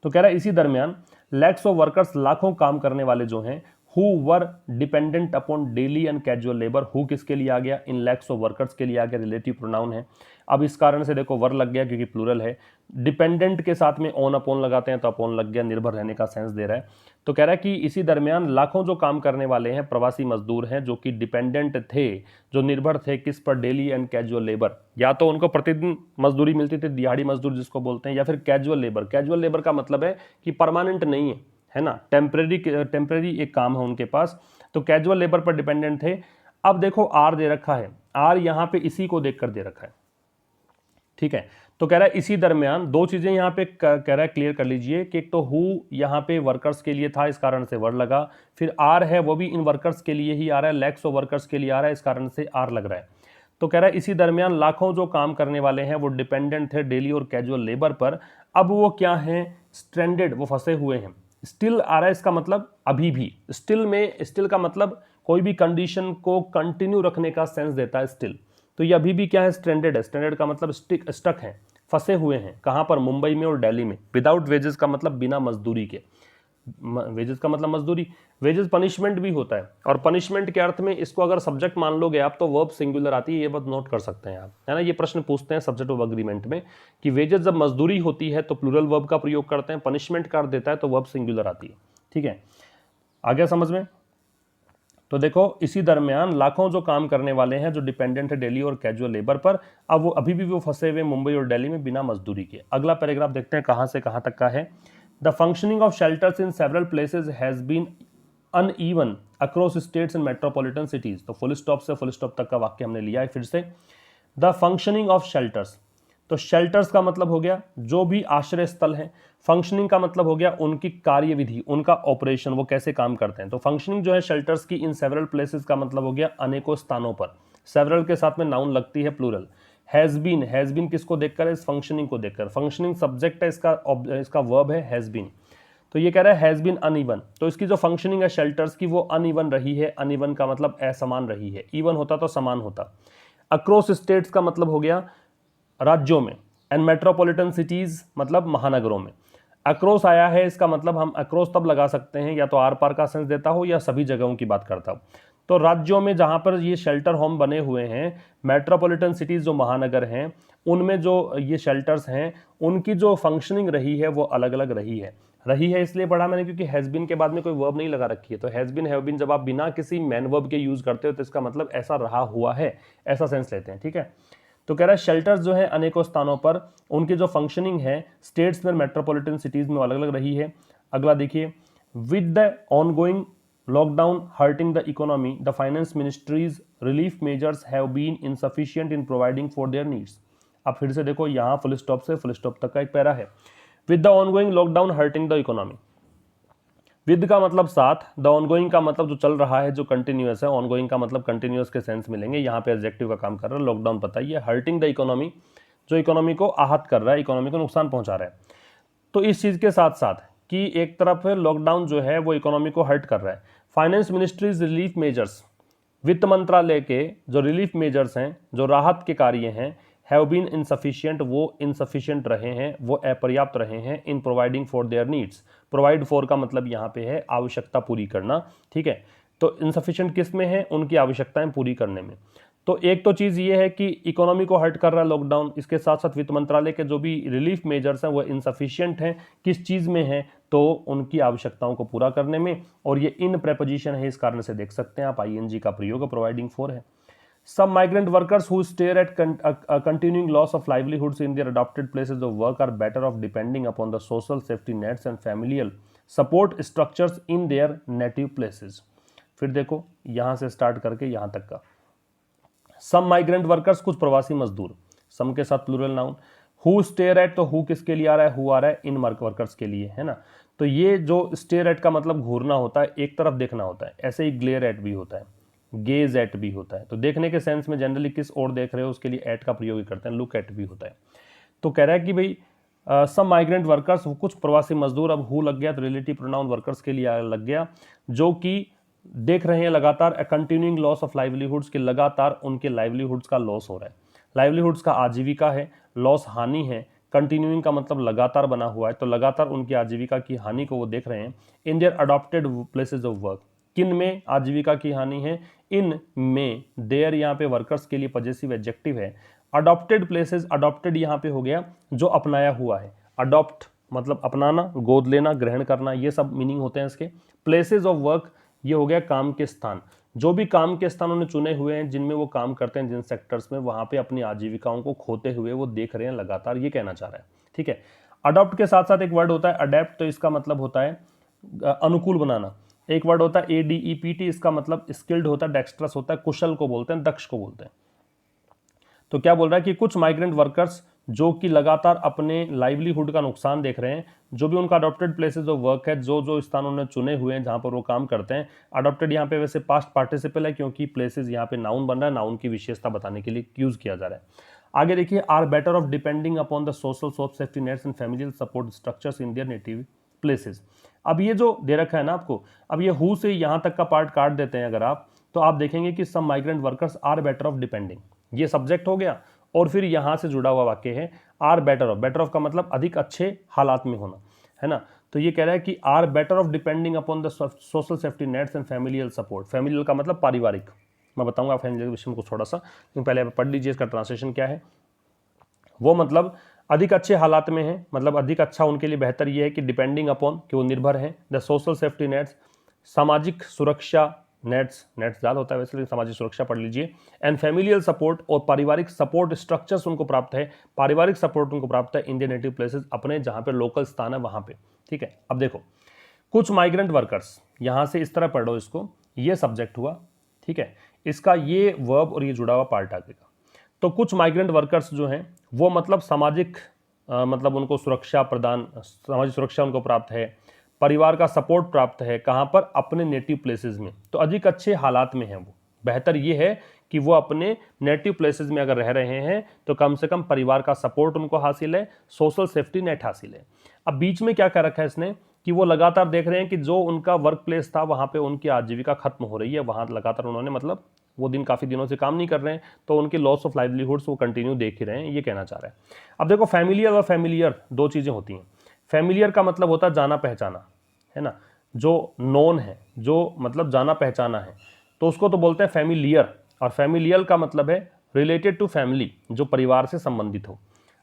तो कह रहा है इसी दरमियान लैक्स ऑफ वर्कर्स, लाखों काम करने वाले जो हैं, who were dependent upon daily and casual labour. Who किसके लिए आ गया? इन लैक्स ऑफ वर्कर्स के लिए आ गया, रिलेटिव प्रोनाउन है। अब इस कारण से देखो वर लग गया क्योंकि प्लूरल है। डिपेंडेंट के साथ में ऑन अपॉन लगाते हैं तो अपॉन लग गया, निर्भर रहने का सेंस दे रहा है। तो कह रहा है कि इसी दरमियान लाखों जो काम करने वाले हैं, प्रवासी मजदूर हैं, जो कि डिपेंडेंट थे, जो निर्भर थे किस पर? Daily and casual labour. या तो उनको प्रतिदिन मजदूरी मिलती थी, दिहाड़ी मजदूर जिसको बोलते हैं, या फिर कैजुअल लेबर। कैजुअल लेबर का मतलब है कि परमानेंट नहीं है ना, टेम्परेरी एक काम है उनके पास, तो कैजुअल लेबर पर डिपेंडेंट थे। अब देखो आर दे रखा है, आर यहाँ पे इसी को देखकर दे रखा है, ठीक है। तो कह रहा है इसी दरमियान दो चीजें यहाँ पे कह रहा है, क्लियर कर लीजिए कि एक तो हु यहाँ पे वर्कर्स के लिए था, इस कारण से वर लगा। फिर आर है वो भी इन वर्कर्स के लिए ही आ रहा है, लैक्स ऑफ वर्कर्स के लिए आ रहा है, इस कारण से आर लग रहा है। तो कह रहा है इसी दरमियान लाखों जो काम करने वाले हैं वो डिपेंडेंट थे डेली और कैजुअल लेबर पर। अब वो क्या है? स्ट्रैंडेड, वो फंसे हुए हैं। स्टिल आ रहा है, इसका मतलब अभी भी। स्टिल में, स्टिल का मतलब कोई भी कंडीशन को कंटिन्यू रखने का सेंस देता है स्टिल। तो ये अभी भी क्या है? स्ट्रैंडेड है। स्ट्रैंडेड का मतलब स्टक है, फंसे हुए हैं। कहाँ पर? मुंबई में और दिल्ली में। विदाउट वेजेस का मतलब बिना मजदूरी के। वेजेस का मतलब मजदूरी। वेजेस पनिशमेंट भी होता है, और पनिशमेंट के अर्थ में इसको अगर सब्जेक्ट मान लोगे आप तो वर्ब सिंगुलर आती है, ये बात नोट कर सकते हैं आप, है ना। ये प्रश्न पूछते हैं सब्जेक्ट ऑफ अग्रीमेंट में कि वेजेस जब मजदूरी होती है तो प्लूरल वर्ब का प्रयोग करते हैं, पनिशमेंट कर देता है तो वर्ब सिंगुलर आती है, ठीक है। आ गया समझ में? तो देखो इसी दरमियान लाखों जो काम करने वाले हैं जो डिपेंडेंट है डेली और कैजुअल लेबर पर, अब वो अभी भी वो फंसे हुए मुंबई और दिल्ली में बिना मजदूरी के। अगला पैराग्राफ देखते हैं कहां से कहां तक का है। The functioning of shelters in several places has been uneven across states and metropolitan cities. तो फुल स्टॉप से फुल स्टॉप तक का वाक्य हमने लिया है फिर से। द फंक्शनिंग ऑफ शेल्टर्स, तो शेल्टर्स का मतलब हो गया जो भी आश्रय स्थल है। फंक्शनिंग का मतलब हो गया उनकी कार्यविधि, उनका ऑपरेशन, वो कैसे काम करते हैं। तो फंक्शनिंग जो है शेल्टर्स की इन सेवरल प्लेसेस का मतलब हो गया अनेकों स्थानों पर। सेवरल के साथ में नाउन लगती है प्लूरल। हैज बीन किसको देखकर है? इस फंक्शनिंग को देखकर। फंक्शनिंग सब्जेक्ट है, इसका वर्ब है हैज बीन। तो ये कह रहा है हैज बीन अनइवन, तो इसकी जो फंक्शनिंग है शेल्टर्स की वो अनइवन रही है। अनइवन का मतलब असमान रही है, इवन होता तो समान होता। अक्रॉस स्टेट्स का मतलब हो गया राज्यों में, एंड मेट्रोपॉलिटन सिटीज मतलब महानगरों में। अक्रॉस आया है, इसका मतलब हम अक्रॉस तब लगा सकते हैं या तो आर पार का सेंस देता हो या सभी जगहों की बात करता हो। तो राज्यों में जहां पर ये शेल्टर होम बने हुए हैं, मेट्रोपॉलिटन सिटीज जो महानगर हैं, उनमें जो ये शेल्टर्स हैं उनकी जो फंक्शनिंग रही है वो अलग अलग रही है इसलिए पढ़ा मैंने क्योंकि हैज बीन के बाद में कोई वर्ब नहीं लगा रखी है। तो हैज बीन, हैव बीन जब आप बिना किसी मैन वर्ब के यूज करते हो तो इसका मतलब ऐसा रहा हुआ है, ऐसा सेंस लेते हैं, ठीक है। तो कह रहा है शेल्टर्स जो है अनेकों स्थानों पर, उनकी जो फंक्शनिंग है स्टेट्स में, मेट्रोपॉलिटन सिटीज में अलग अलग रही है। अगला देखिए, with the ongoing lockdown hurting the economy, the finance ministry's relief measures have been insufficient in providing for their needs. अब फिर से देखो यहाँ फुल स्टॉप से फुल स्टॉप तक का एक पैरा है। With the ongoing lockdown hurting the economy, with का मतलब साथ, द ऑनगोइंग का मतलब जो चल रहा है, जो कंटिन्यूअस है, ऑनगोइंग का मतलब कंटिन्यूअस के सेंस मिलेंगे, यहाँ पे एडजेक्टिव का काम कर रहा है। लॉकडाउन पता ही है, हर्टिंग द इकोनॉमी, जो इकोनॉमी को आहत कर रहा है, इकोनॉमी को नुकसान पहुंचा रहा है। तो इस चीज़ के साथ साथ कि एक तरफ लॉकडाउन जो है वो इकोनॉमी को हर्ट कर रहा है। फाइनेंस मिनिस्ट्रीज रिलीफ मेजर्स, वित्त मंत्रालय के जो रिलीफ मेजर्स हैं, जो राहत के कार्य हैं, हैव बीन इनसफिशिएंट, वो इनसफिशिएंट रहे हैं, वो अपर्याप्त रहे हैं, इन providing for their needs. Provide for का मतलब यहाँ पे है आवश्यकता पूरी करना, ठीक है। तो इनसफिशिएंट किस में है? उनकी आवश्यकताएं पूरी करने में। तो एक तो चीज़ ये है कि इकोनॉमी को हर्ट कर रहा है लॉकडाउन, इसके साथ साथ वित्त मंत्रालय के जो भी रिलीफ मेजर्स हैं वो इनसफिशिएंट हैं। किस चीज़ में है? तो उनकी आवश्यकताओं को पूरा करने में, और ये इन प्रेपोजिशन है, इस कारण से देख सकते हैं आप आईएनजी का प्रयोग प्रोवाइडिंग फॉर है। Some migrant workers who stare at continuing loss of livelihoods in their adopted places of work are better off depending upon the social safety nets and familial support structures in their native places। फिर देखो यहाँ से स्टार्ट करके यहाँ तक का सम माइग्रेंट वर्कर्स, कुछ प्रवासी मजदूर, सम के साथ plural noun. Who stare at, तो हु किसके लिए आ रहा है? हु आ रहा है इन वर्कर्स के लिए, है ना। तो ये जो स्टेयर एट का मतलब घूरना होता है, एक तरफ देखना होता है, ऐसे ही ग्लेयर एट भी होता है, गेज एट भी होता है। तो देखने के सेंस में जनरली किस ओर देख रहे हो उसके लिए एट का प्रयोग करते हैं, लुक एट भी होता है। तो कह रहा है कि भाई सम माइग्रेंट वर्कर्स, कुछ प्रवासी मजदूर, अब हु लग गया तो रिलेटिव प्रोनाउन वर्कर्स के लिए लग गया, जो कि देख रहे हैं लगातार कंटिन्यूइंग लॉस ऑफ लाइवलीहुड्स, के लगातार उनके लाइवलीहुड्स का लॉस हो रहा है। लाइवलीहुड्स का आजीविका है, लॉस हानि है, कंटिन्यूइंग का मतलब लगातार बना हुआ है, तो लगातार उनकी आजीविका की हानि को वो देख रहे हैं। In their adopted places of work, किन में आजीविका की हानि है? इन में। देयर यहाँ पे वर्कर्स के लिए पजेसिव एडजेक्टिव है। अडॉप्टेड प्लेसेस, अडॉप्टेड यहाँ पे हो गया जो अपनाया हुआ है, अडॉप्ट मतलब अपनाना, गोद लेना, ग्रहण करना, ये सब मीनिंग होते हैं इसके। प्लेसेस ऑफ वर्क, ये हो गया काम के स्थान, जो भी काम के स्थान उन्होंने चुने हुए हैं जिनमें वो काम करते हैं, जिन सेक्टर्स में, वहां पे अपनी आजीविकाओं को खोते हुए वो देख रहे हैं लगातार, ये कहना चाह रहा है, ठीक है। अडॉप्ट के साथ साथ एक वर्ड होता है अडेप्ट, तो इसका मतलब होता है अनुकूल बनाना। एक वर्ड होता है ADEPT, इसका मतलब स्किल्ड होता है, डेक्स्ट्रस होता है, कुशल को बोलते हैं, दक्ष को बोलते हैं। तो क्या बोल रहा है कि कुछ माइग्रेंट वर्कर्स जो कि लगातार अपने लाइवलीहुड का नुकसान देख रहे हैं, जो भी उनका अडॉप्टेड प्लेसेस ऑफ वर्क है, जो जो स्थान उन्होंने चुने हुए हैं जहां पर वो काम करते हैं। अडॉप्टेड यहाँ पे वैसे पास्ट पार्टिसिपल है क्योंकि प्लेसेस यहाँ पे नाउन बन रहा है, नाउन की विशेषता बताने के लिए यूज किया जा रहा है। आगे देखिए, are better off depending upon the social safety nets and familial support structures in their native places. अब ये जो दे रखा है ना आपको, अब ये हु से यहाँ तक का पार्ट काट देते हैं अगर आप, तो आप देखेंगे कि some migrant workers are better off depending, ये सब्जेक्ट हो गया, और फिर यहां से जुड़ा हुआ वाक्य है are better off. Better off का मतलब अधिक अच्छे हालात में होना, है ना। तो ये कह रहा है कि are better off depending upon the social safety nets and familial support. Familial का मतलब पारिवारिक, मैं बताऊंगा फैमिलियल विषय में कुछ थोड़ा सा, लेकिन पहले पढ़ लीजिए इसका ट्रांसलेशन क्या है। वो मतलब अधिक अच्छे हालात में है, मतलब अधिक अच्छा उनके लिए बेहतर ये है कि डिपेंडिंग अपॉन, कि वो निर्भर है, द सोशल सेफ्टी नेट्स, सामाजिक सुरक्षा, नेट्स जाल होता है वैसे, लेकिन सामाजिक सुरक्षा पढ़ लीजिए, एंड फैमिलियल सपोर्ट, और पारिवारिक सपोर्ट स्ट्रक्चर्स उनको प्राप्त है, पारिवारिक सपोर्ट उनको प्राप्त है इन द नेटिव प्लेसेस, अपने जहां पे लोकल स्थान है वहां पे, ठीक है। अब देखो, कुछ माइग्रेंट वर्कर्स, यहां से इस तरह पढ़ो इसको, ये सब्जेक्ट हुआ, ठीक है, इसका ये वर्ब और ये जुड़ा हुआ पार्ट आ गया। तो कुछ माइग्रेंट वर्कर्स जो हैं वो मतलब सामाजिक मतलब उनको सुरक्षा प्रदान, सामाजिक सुरक्षा उनको प्राप्त है, परिवार का सपोर्ट प्राप्त है, कहाँ पर? अपने नेटिव प्लेसेस में, तो अधिक अच्छे हालात में हैं वो। बेहतर ये है कि वो अपने नेटिव प्लेसेस में अगर रह रहे हैं तो कम से कम परिवार का सपोर्ट उनको हासिल है, सोशल सेफ्टी नेट हासिल है। अब बीच में क्या कर रखा है इसने कि वो लगातार देख रहे हैं कि जो उनका वर्क प्लेस था वहाँ पे उनकी आजीविका खत्म हो रही है, वहाँ लगातार उन्होंने मतलब वो दिन काफ़ी दिनों से काम नहीं कर रहे हैं, तो उनके लॉस ऑफ लाइवलीहुड्स वो कंटिन्यू देख ही रहे हैं, ये कहना चाह रहा है। अब देखो, फैमिलियर और फैमिलियर दो चीज़ें होती हैं। फैमिलियर का मतलब होता है जाना पहचाना, है ना, जो नोन है, जो मतलब जाना पहचाना है, तो उसको तो बोलते हैं फैमिलियर, और फैमिलियल का मतलब है रिलेटेड टू फैमिली, जो परिवार से संबंधित हो।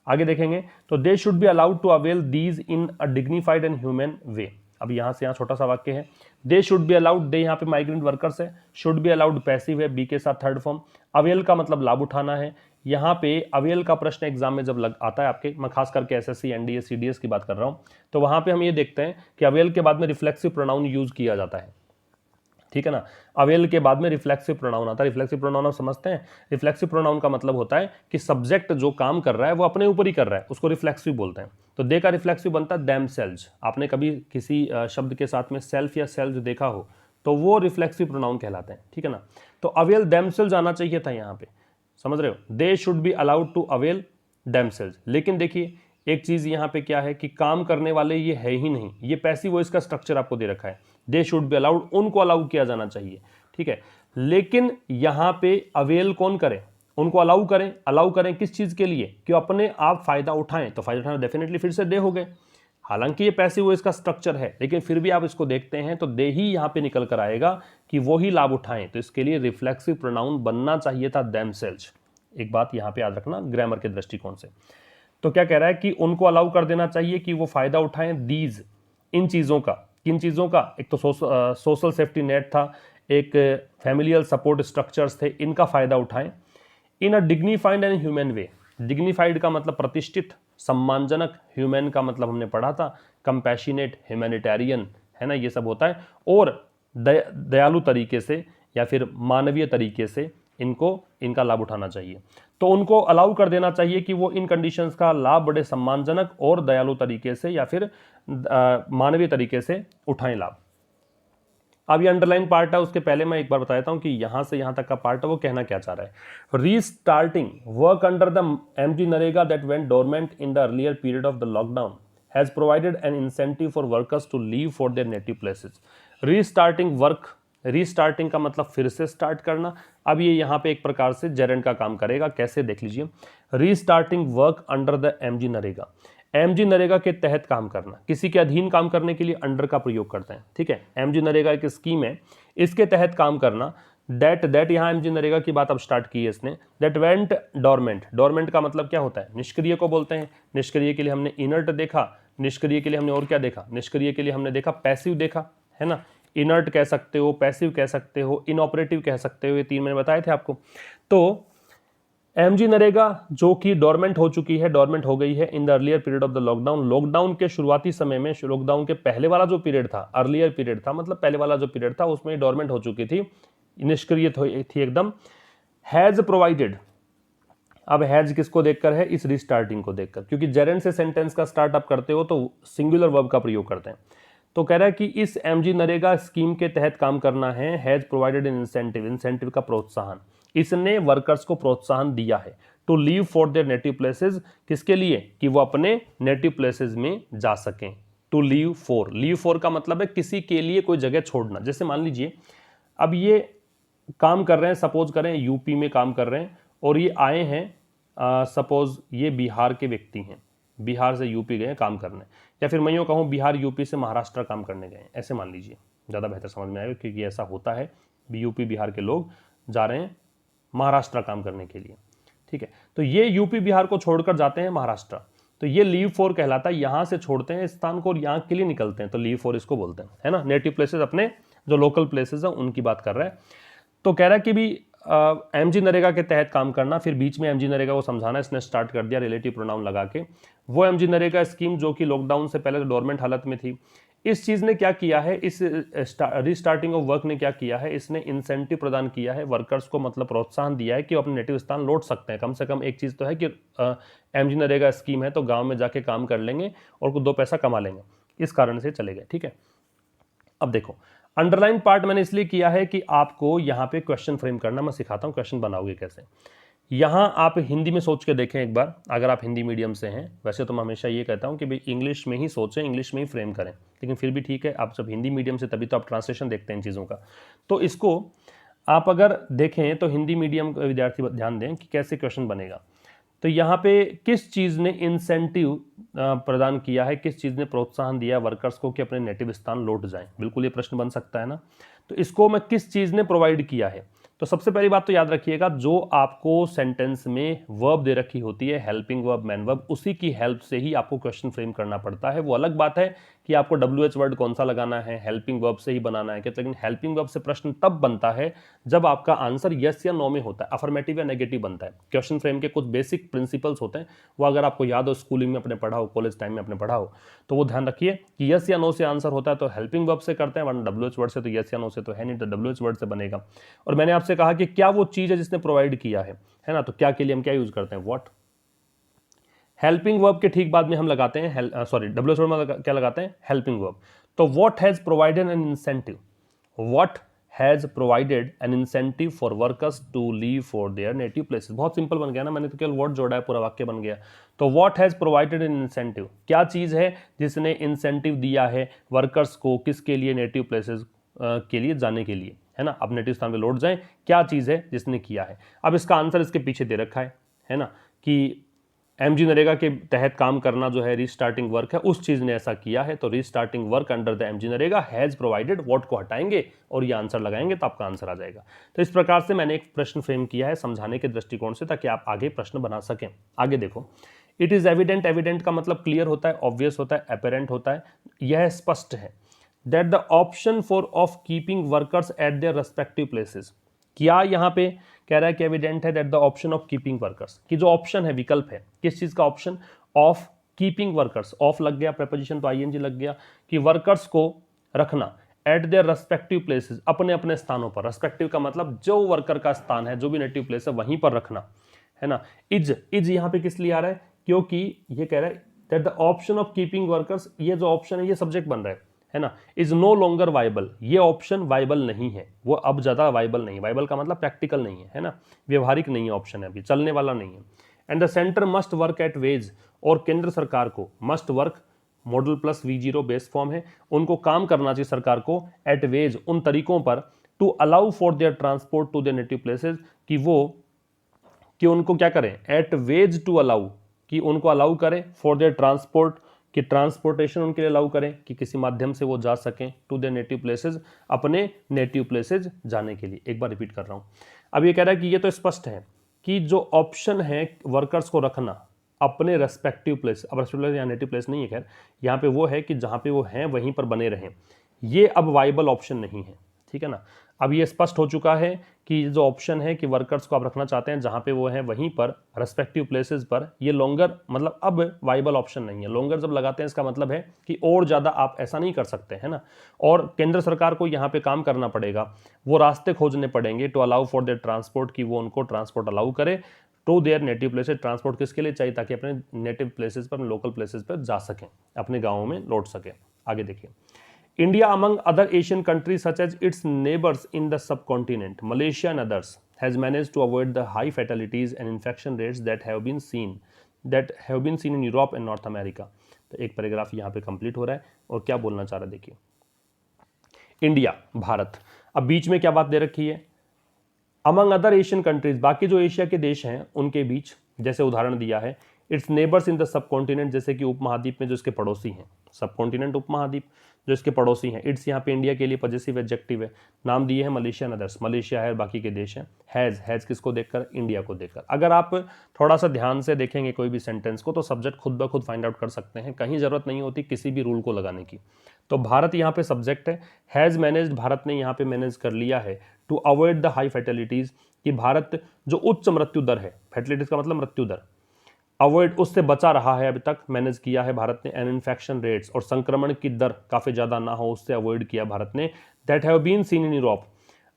आगे देखेंगे तो they should be allowed to avail these in a dignified and human way. अब यहाँ से यहाँ छोटा सा वाक्य है, they should be allowed, they यहाँ पे माइग्रेंट वर्कर्स है, शुड बी अलाउड पैसिव है, बी के साथ थर्ड फॉर्म, अवेल का मतलब लाभ उठाना है। यहाँ पे अवेल का प्रश्न एग्जाम में जब आता है आपके, मैं खास करके SSC NDA CDS की बात कर रहा हूँ, तो वहाँ पे हम ये देखते हैं कि अवेल के बाद में रिफ्लेक्सिव प्रोनाउन यूज किया जाता है, ठीक है ना। अवेल के बाद में रिफ्लेक्सिव प्रोनाउन आता है। रिफ्लेक्सिव प्रोनाउन आप समझते हैं। रिफ्लेक्सिव प्रोनाउन का मतलब होता है कि सब्जेक्ट जो काम कर रहा है वो अपने ऊपर ही कर रहा है, उसको रिफ्लेक्सिव बोलते हैं। तो दे का रिफ्लेक्सिव बनता है देमसेल्व्स। आपने कभी किसी शब्द के साथ में सेल्फ या सेल्फ देखा हो तो वो रिफ्लेक्सिव प्रोनाउन कहलाते हैं, ठीक है ना। तो अवेल देमसेल्व्स आना चाहिए था यहाँ पे, समझ रहे हो। They should be allowed to avail themselves. लेकिन देखिए एक चीज यहाँ पे क्या है कि काम करने वाले ये है ही नहीं, ये पैसिव वॉइस का स्ट्रक्चर आपको दे रखा है। दे शुड बी अलाउड, उनको अलाउ किया जाना चाहिए, ठीक है। लेकिन यहाँ पे अवेल कौन करे, उनको अलाउ करें। अलाउ करें किस चीज के लिए, कि अपने आप फायदा उठाएं। तो फायदा उठाना डेफिनेटली फिर से दे हो गए। हालांकि ये पैसिव वॉइस का स्ट्रक्चर है, लेकिन फिर भी आप इसको देखते हैं तो दे ही यहाँ पे निकल कर आएगा कि वो ही लाभ उठाएं। तो इसके लिए रिफ्लेक्सिव प्रोनाउन बनना चाहिए था देमसेल्व्स। एक बात यहाँ पे याद रखना ग्रामर के दृष्टिकोण से। तो क्या कह रहा है कि उनको अलाउ कर देना चाहिए कि वो फायदा उठाएं दीज, इन चीजों का। किन चीजों का, एक तो सोशल सेफ्टी नेट था, एक फैमिलियल सपोर्ट स्ट्रक्चर्स थे, इनका फायदा उठाएं in a dignified and human way. Dignified का मतलब प्रतिष्ठित, सम्मानजनक, ह्यूमन का मतलब हमने पढ़ा था कंपैशनेट, ह्यूमैनिटेरियन, है ना, ये सब होता है। और दयालु तरीके से या फिर मानवीय तरीके से इनका लाभ उठाना चाहिए। तो उनको अलाउ कर देना चाहिए कि वो इन कंडीशंस का लाभ बड़े सम्मानजनक और दयालु तरीके से या फिर मानवीय तरीके से उठाएं लाभ। अब ये अंडरलाइन पार्ट है, उसके पहले मैं एक बार बता देता हूं कि यहां से यहां तक का पार्ट है वो कहना क्या चाह रहा है। Restarting work under the MGNREGA that went dormant in the earlier period of the lockdown has provided an incentive for workers to leave for their native places. Restarting work, restarting का मतलब फिर से स्टार्ट करना। अब ये यहाँ पे एक प्रकार से जेरेंट का काम करेगा, कैसे देख लीजिए। Restarting work under the MG NREGA, MG NREGA के तहत काम करना, किसी के अधीन काम करने के लिए अंडर का प्रयोग करते हैं, ठीक है। एमजी नरेगा एक स्कीम है, इसके तहत काम करना। दैट यहाँ एमजी नरेगा की बात अब स्टार्ट की है इसने। दैट वेंट डोरमेंट, डोरमेंट का मतलब क्या होता है, निष्क्रिय को बोलते हैं। निष्क्रिय के लिए हमने इनर्ट देखा, निष्क्रिय के लिए हमने और क्या देखा, निष्क्रिय के लिए हमने देखा पैसिव देखा, है ना। इनर्ट कह सकते हो, पैसिव कह सकते हो, इनऑपरेटिव कह सकते हो, ये तीन मैंने बताए थे आपको। तो एमजी नरेगा जो कि डोरमेंट हो चुकी है, डोरमेंट हो गई है इन the earlier period of the lockdown. Lockdown के शुरुआती समय में, लॉकडाउन के पहले वाला जो पीरियड था, अर्लियर पीरियड था मतलब पहले वाला जो पीरियड था, उसमें डोरमेंट हो चुकी थी, निष्क्रिय थी एकदम। हैज प्रोवाइडेड, अब हैज किसको देखकर है, इस रिस्टार्टिंग को देखकर, क्योंकि जेरेंट से सेंटेंस का स्टार्टअप करते हो तो सिंगुलर वर्ब का प्रयोग करते हैं। तो कह रहा है कि इस एमजी नरेगा स्कीम के तहत काम करना है। Has provided in incentive, incentive का प्रोत्साहन, इसने वर्कर्स को प्रोत्साहन दिया है to leave for their native places, किसके लिए, कि वो अपने नेटिव प्लेसेस में जा सकें। To leave for, leave for का मतलब है किसी के लिए कोई जगह छोड़ना। जैसे मान लीजिए अब ये काम कर रहे हैं, सपोज करें यूपी में काम कर रहे हैं और ये आए हैं, सपोज ये बिहार के व्यक्ति हैं, बिहार से यूपी गए काम करने, या फिर मैं यूँ कहूँ बिहार यूपी से महाराष्ट्र काम करने गए, ऐसे मान लीजिए, ज़्यादा बेहतर समझ में आएगा क्योंकि ऐसा होता है, यूपी बिहार के लोग जा रहे हैं महाराष्ट्र काम करने के लिए, ठीक है। तो ये यूपी बिहार को छोड़कर जाते हैं महाराष्ट्र, तो ये लीव फॉर कहलाता है। यहाँ से छोड़ते हैं स्थान को और यहाँ के लिए निकलते हैं, तो लीव फॉर इसको बोलते हैं, है ना। नेटिव प्लेसेस अपने जो लोकल प्लेसेस हैं उनकी बात कर रहा है। तो कह रहा है कि भी एमजी नरेगा के तहत काम करना, फिर बीच में एमजी नरेगा को समझाना इसने स्टार्ट कर दिया रिलेटिव प्रोनाउन लगा के। वो एमजी नरेगा स्कीम जो कि लॉकडाउन से पहले डोरमेंट हालत में थी, इस चीज़ ने क्या किया है, इस रीस्टार्टिंग ऑफ वर्क ने क्या किया है, इसने इंसेंटिव प्रदान किया है वर्कर्स को, मतलब प्रोत्साहन दिया है कि वो अपने नेटिव स्थान लौट सकते हैं। कम से कम एक चीज़ तो है कि एमजी नरेगा स्कीम है तो गाँव में जाके काम कर लेंगे और कुछ दो पैसा कमा लेंगे, इस कारण से चले गए, ठीक है। अब देखो अंडरलाइन पार्ट मैंने इसलिए किया है कि आपको यहाँ पे क्वेश्चन फ्रेम करना मैं सिखाता हूँ, क्वेश्चन बनाओगे कैसे। यहाँ आप हिंदी में सोच के देखें एक बार, अगर आप हिंदी मीडियम से हैं। वैसे तो मैं हमेशा ये कहता हूँ कि भाई इंग्लिश में ही सोचें, इंग्लिश में ही फ्रेम करें, लेकिन फिर भी ठीक है, आप जब हिंदी मीडियम से तभी तो आप ट्रांसलेशन देखते हैं इन चीज़ों का। तो इसको आप अगर देखें तो हिंदी मीडियम विद्यार्थी ध्यान दें कि कैसे क्वेश्चन बनेगा। तो यहाँ पे किस चीज़ ने इंसेंटिव प्रदान किया है, किस चीज़ ने प्रोत्साहन दिया वर्कर्स को कि अपने नेटिव स्थान लौट जाएं, बिल्कुल ये प्रश्न बन सकता है ना। तो इसको मैं किस चीज़ ने प्रोवाइड किया है, तो सबसे पहली बात तो याद रखिएगा, जो आपको सेंटेंस में वर्ब दे रखी होती है, हेल्पिंग वर्ब, मैन वर्ब, उसी की हेल्प से ही आपको क्वेश्चन फ्रेम करना पड़ता है। वो अलग बात है कि आपको WH वर्ड कौन सा लगाना है, हेल्पिंग वर्ब से ही बनाना है क्या, लेकिन हेल्पिंग वर्ब से प्रश्न तब बनता है जब आपका आंसर यस या नो में होता है, अफर्मेटिव या नेगेटिव बनता है। क्वेश्चन फ्रेम के कुछ बेसिक प्रिंसिपल्स होते हैं, वो अगर आपको याद हो, स्कूलिंग में अपने पढ़ा हो, कॉलेज टाइम में अपने पढ़ा हो, तो वो ध्यान रखिए कि यस या नो से आंसर होता है तो हेल्पिंग वर्ब से करते हैं, वरना WH वर्ड से तो यस या नो से तो है नहीं, तो WH वर्ड से बनेगा। और मैंने आपसे कहा कि क्या वो चीज है जिसने प्रोवाइड किया है ना, तो क्या के लिए हम क्या यूज करते हैं, व्हाट। हेल्पिंग वर्ब के ठीक बाद में हम लगाते हैं सॉरी WH वर्ड में क्या लगाते हैं, हेल्पिंग वर्ब। तो what has provided an incentive, what has provided an incentive for workers to leave for their native places. बहुत सिंपल बन गया ना, मैंने तो केवल व्हाट जोड़ा है, पूरा वाक्य बन गया। तो what has provided an incentive, क्या चीज है जिसने इंसेंटिव दिया है वर्कर्स को, किसके लिए, नेटिव प्लेसेस के लिए जाने के लिए, है ना, अब नेटिव स्थान पे लौट जाएं, क्या चीज है जिसने किया है। अब इसका आंसर इसके पीछे दे रखा है ना, कि MG नरेगा के तहत काम करना जो है रीस्टार्टिंग वर्क है, उस चीज ने ऐसा किया है, तो restarting work under the MG NREGA has provided, what को हटाएंगे और ये आंसर लगाएंगे तो आपका आंसर आ जाएगा। तो इस प्रकार से मैंने एक प्रश्न फ्रेम किया है समझाने के दृष्टिकोण से, ताकि आप आगे प्रश्न बना सकें। आगे देखो, इट इज एविडेंट, एविडेंट का मतलब क्लियर होता है, ऑब्वियस होता है, अपेरेंट होता है, यह स्पष्ट है। That the option for of keeping workers eight their respective places, क्या यहाँ पे कह रहा है कि एविडेंट है that the option of keeping workers, की जो ऑप्शन है, विकल्प है, किस चीज का option, of keeping workers, of लग गया, प्रेपोजिशन तो ING लग गया, कि वर्कर्स को रखना एट देयर रेस्पेक्टिव प्लेसेस, अपने अपने स्थानों पर, रेस्पेक्टिव का मतलब जो वर्कर का स्थान है, जो भी नेटिव प्लेस है वहीं पर रखना, है ना। इज यहाँ पे किस लिए आ रहा है, क्योंकि ये कह रहा है that the option of keeping workers, ये जो ऑप्शन है ये सब्जेक्ट बन रहा है ना, इज नो लॉन्गर वाइबल, ये ऑप्शन वाइबल नहीं है, वो अब ज्यादा वाइबल नहीं, वाइबल का मतलब प्रैक्टिकल नहीं है ना, व्यवहारिक नहीं है, ऑप्शन है, अभी चलने वाला नहीं है। And the centre must work at ways, और केंद्र सरकार को, must work model plus V0 base form है, उनको काम करना चाहिए सरकार को, एट वेज, उन तरीकों पर, to allow for their transport to their native places, कि उनको क्या करें, एट वेज टू अलाउ, कि उनको अलाउ करें, फॉर देयर ट्रांसपोर्ट, कि ट्रांसपोर्टेशन उनके लिए अलाउ करें, कि किसी माध्यम से वो जा सकें, टू देयर नेटिव प्लेसेस, अपने नेटिव प्लेसेस जाने के लिए। एक बार रिपीट कर रहा हूं, अब ये कह रहा है कि ये तो स्पष्ट है कि जो ऑप्शन है वर्कर्स को रखना अपने रेस्पेक्टिव प्लेस, अब रेस्पेक्टिव प्लेस यहाँ नेटिव प्लेस नहीं है, खैर यहाँ पे वो है कि जहाँ पे वो हैं वहीं पर बने रहें, ये अब वाइबल ऑप्शन नहीं है, ठीक है ना। अब ये स्पष्ट हो चुका है कि जो ऑप्शन है कि वर्कर्स को आप रखना चाहते हैं जहां पे वो हैं वहीं पर, रेस्पेक्टिव प्लेसेस पर, ये लॉन्गर मतलब अब वाइबल ऑप्शन नहीं है। लॉन्गर जब लगाते हैं इसका मतलब है कि और ज़्यादा आप ऐसा नहीं कर सकते, है ना, और केंद्र सरकार को यहाँ पे काम करना पड़ेगा, वो रास्ते खोजने पड़ेंगे, to allow for their transport, की वो उनको ट्रांसपोर्ट अलाउ करे, to their native places, transport किसके लिए चाहिए, ताकि अपने नेटिव प्लेसेस पर, लोकल प्लेसेस पर जा सकें, अपने गाँवों में लौट सकें। आगे देखिए, India, among other Asian countries such as its neighbors in the subcontinent, Malaysia and others, has managed to avoid the high fatalities and infection rates that have been seen in Europe and North America. तो एक पैराग्राफ यहाँ पे कंप्लीट हो रहा है और क्या बोलना चाह रहा है देखिए, इंडिया, भारत, अब बीच में क्या बात दे रखी है, अमंग अदर एशियन कंट्रीज, बाकी जो एशिया के देश हैं उनके बीच, जैसे उदाहरण दिया है, it's neighbours in the subcontinent, जैसे कि उपमहाद्वीप में जो इसके पड़ोसी हैं, सबकॉन्टिनेंट उपमहाद्वीप जो इसके पड़ोसी हैं, इट्स यहाँ पे इंडिया के लिए पॉजेसिव एडजेक्टिव है, नाम दिए हैं मलेशिया एंड अदर्स, मलेशिया है बाकी के देश हैं, हैज किसको देखकर, इंडिया को देखकर। अगर आप थोड़ा सा ध्यान से देखेंगे कोई भी सेंटेंस को तो सब्जेक्ट खुद ब खुद फाइंड आउट कर सकते हैं, कहीं जरूरत नहीं होती किसी भी रूल को लगाने की। तो भारत यहाँ पे सब्जेक्ट है, हैज मैनेज्ड, भारत ने यहाँ पे मैनेज कर लिया है, टू अवॉइड द हाई फर्टिलिटीज, कि भारत जो उच्च मृत्यु दर है, फर्टिलिटीज का मतलब मृत्यु दर, अवॉइड उससे बचा रहा है, अभी तक मैनेज किया है भारत ने, एंड इन्फेक्शन रेट्स, और संक्रमण की दर काफ़ी ज़्यादा ना हो उससे अवॉइड किया भारत ने, that have been seen in Europe.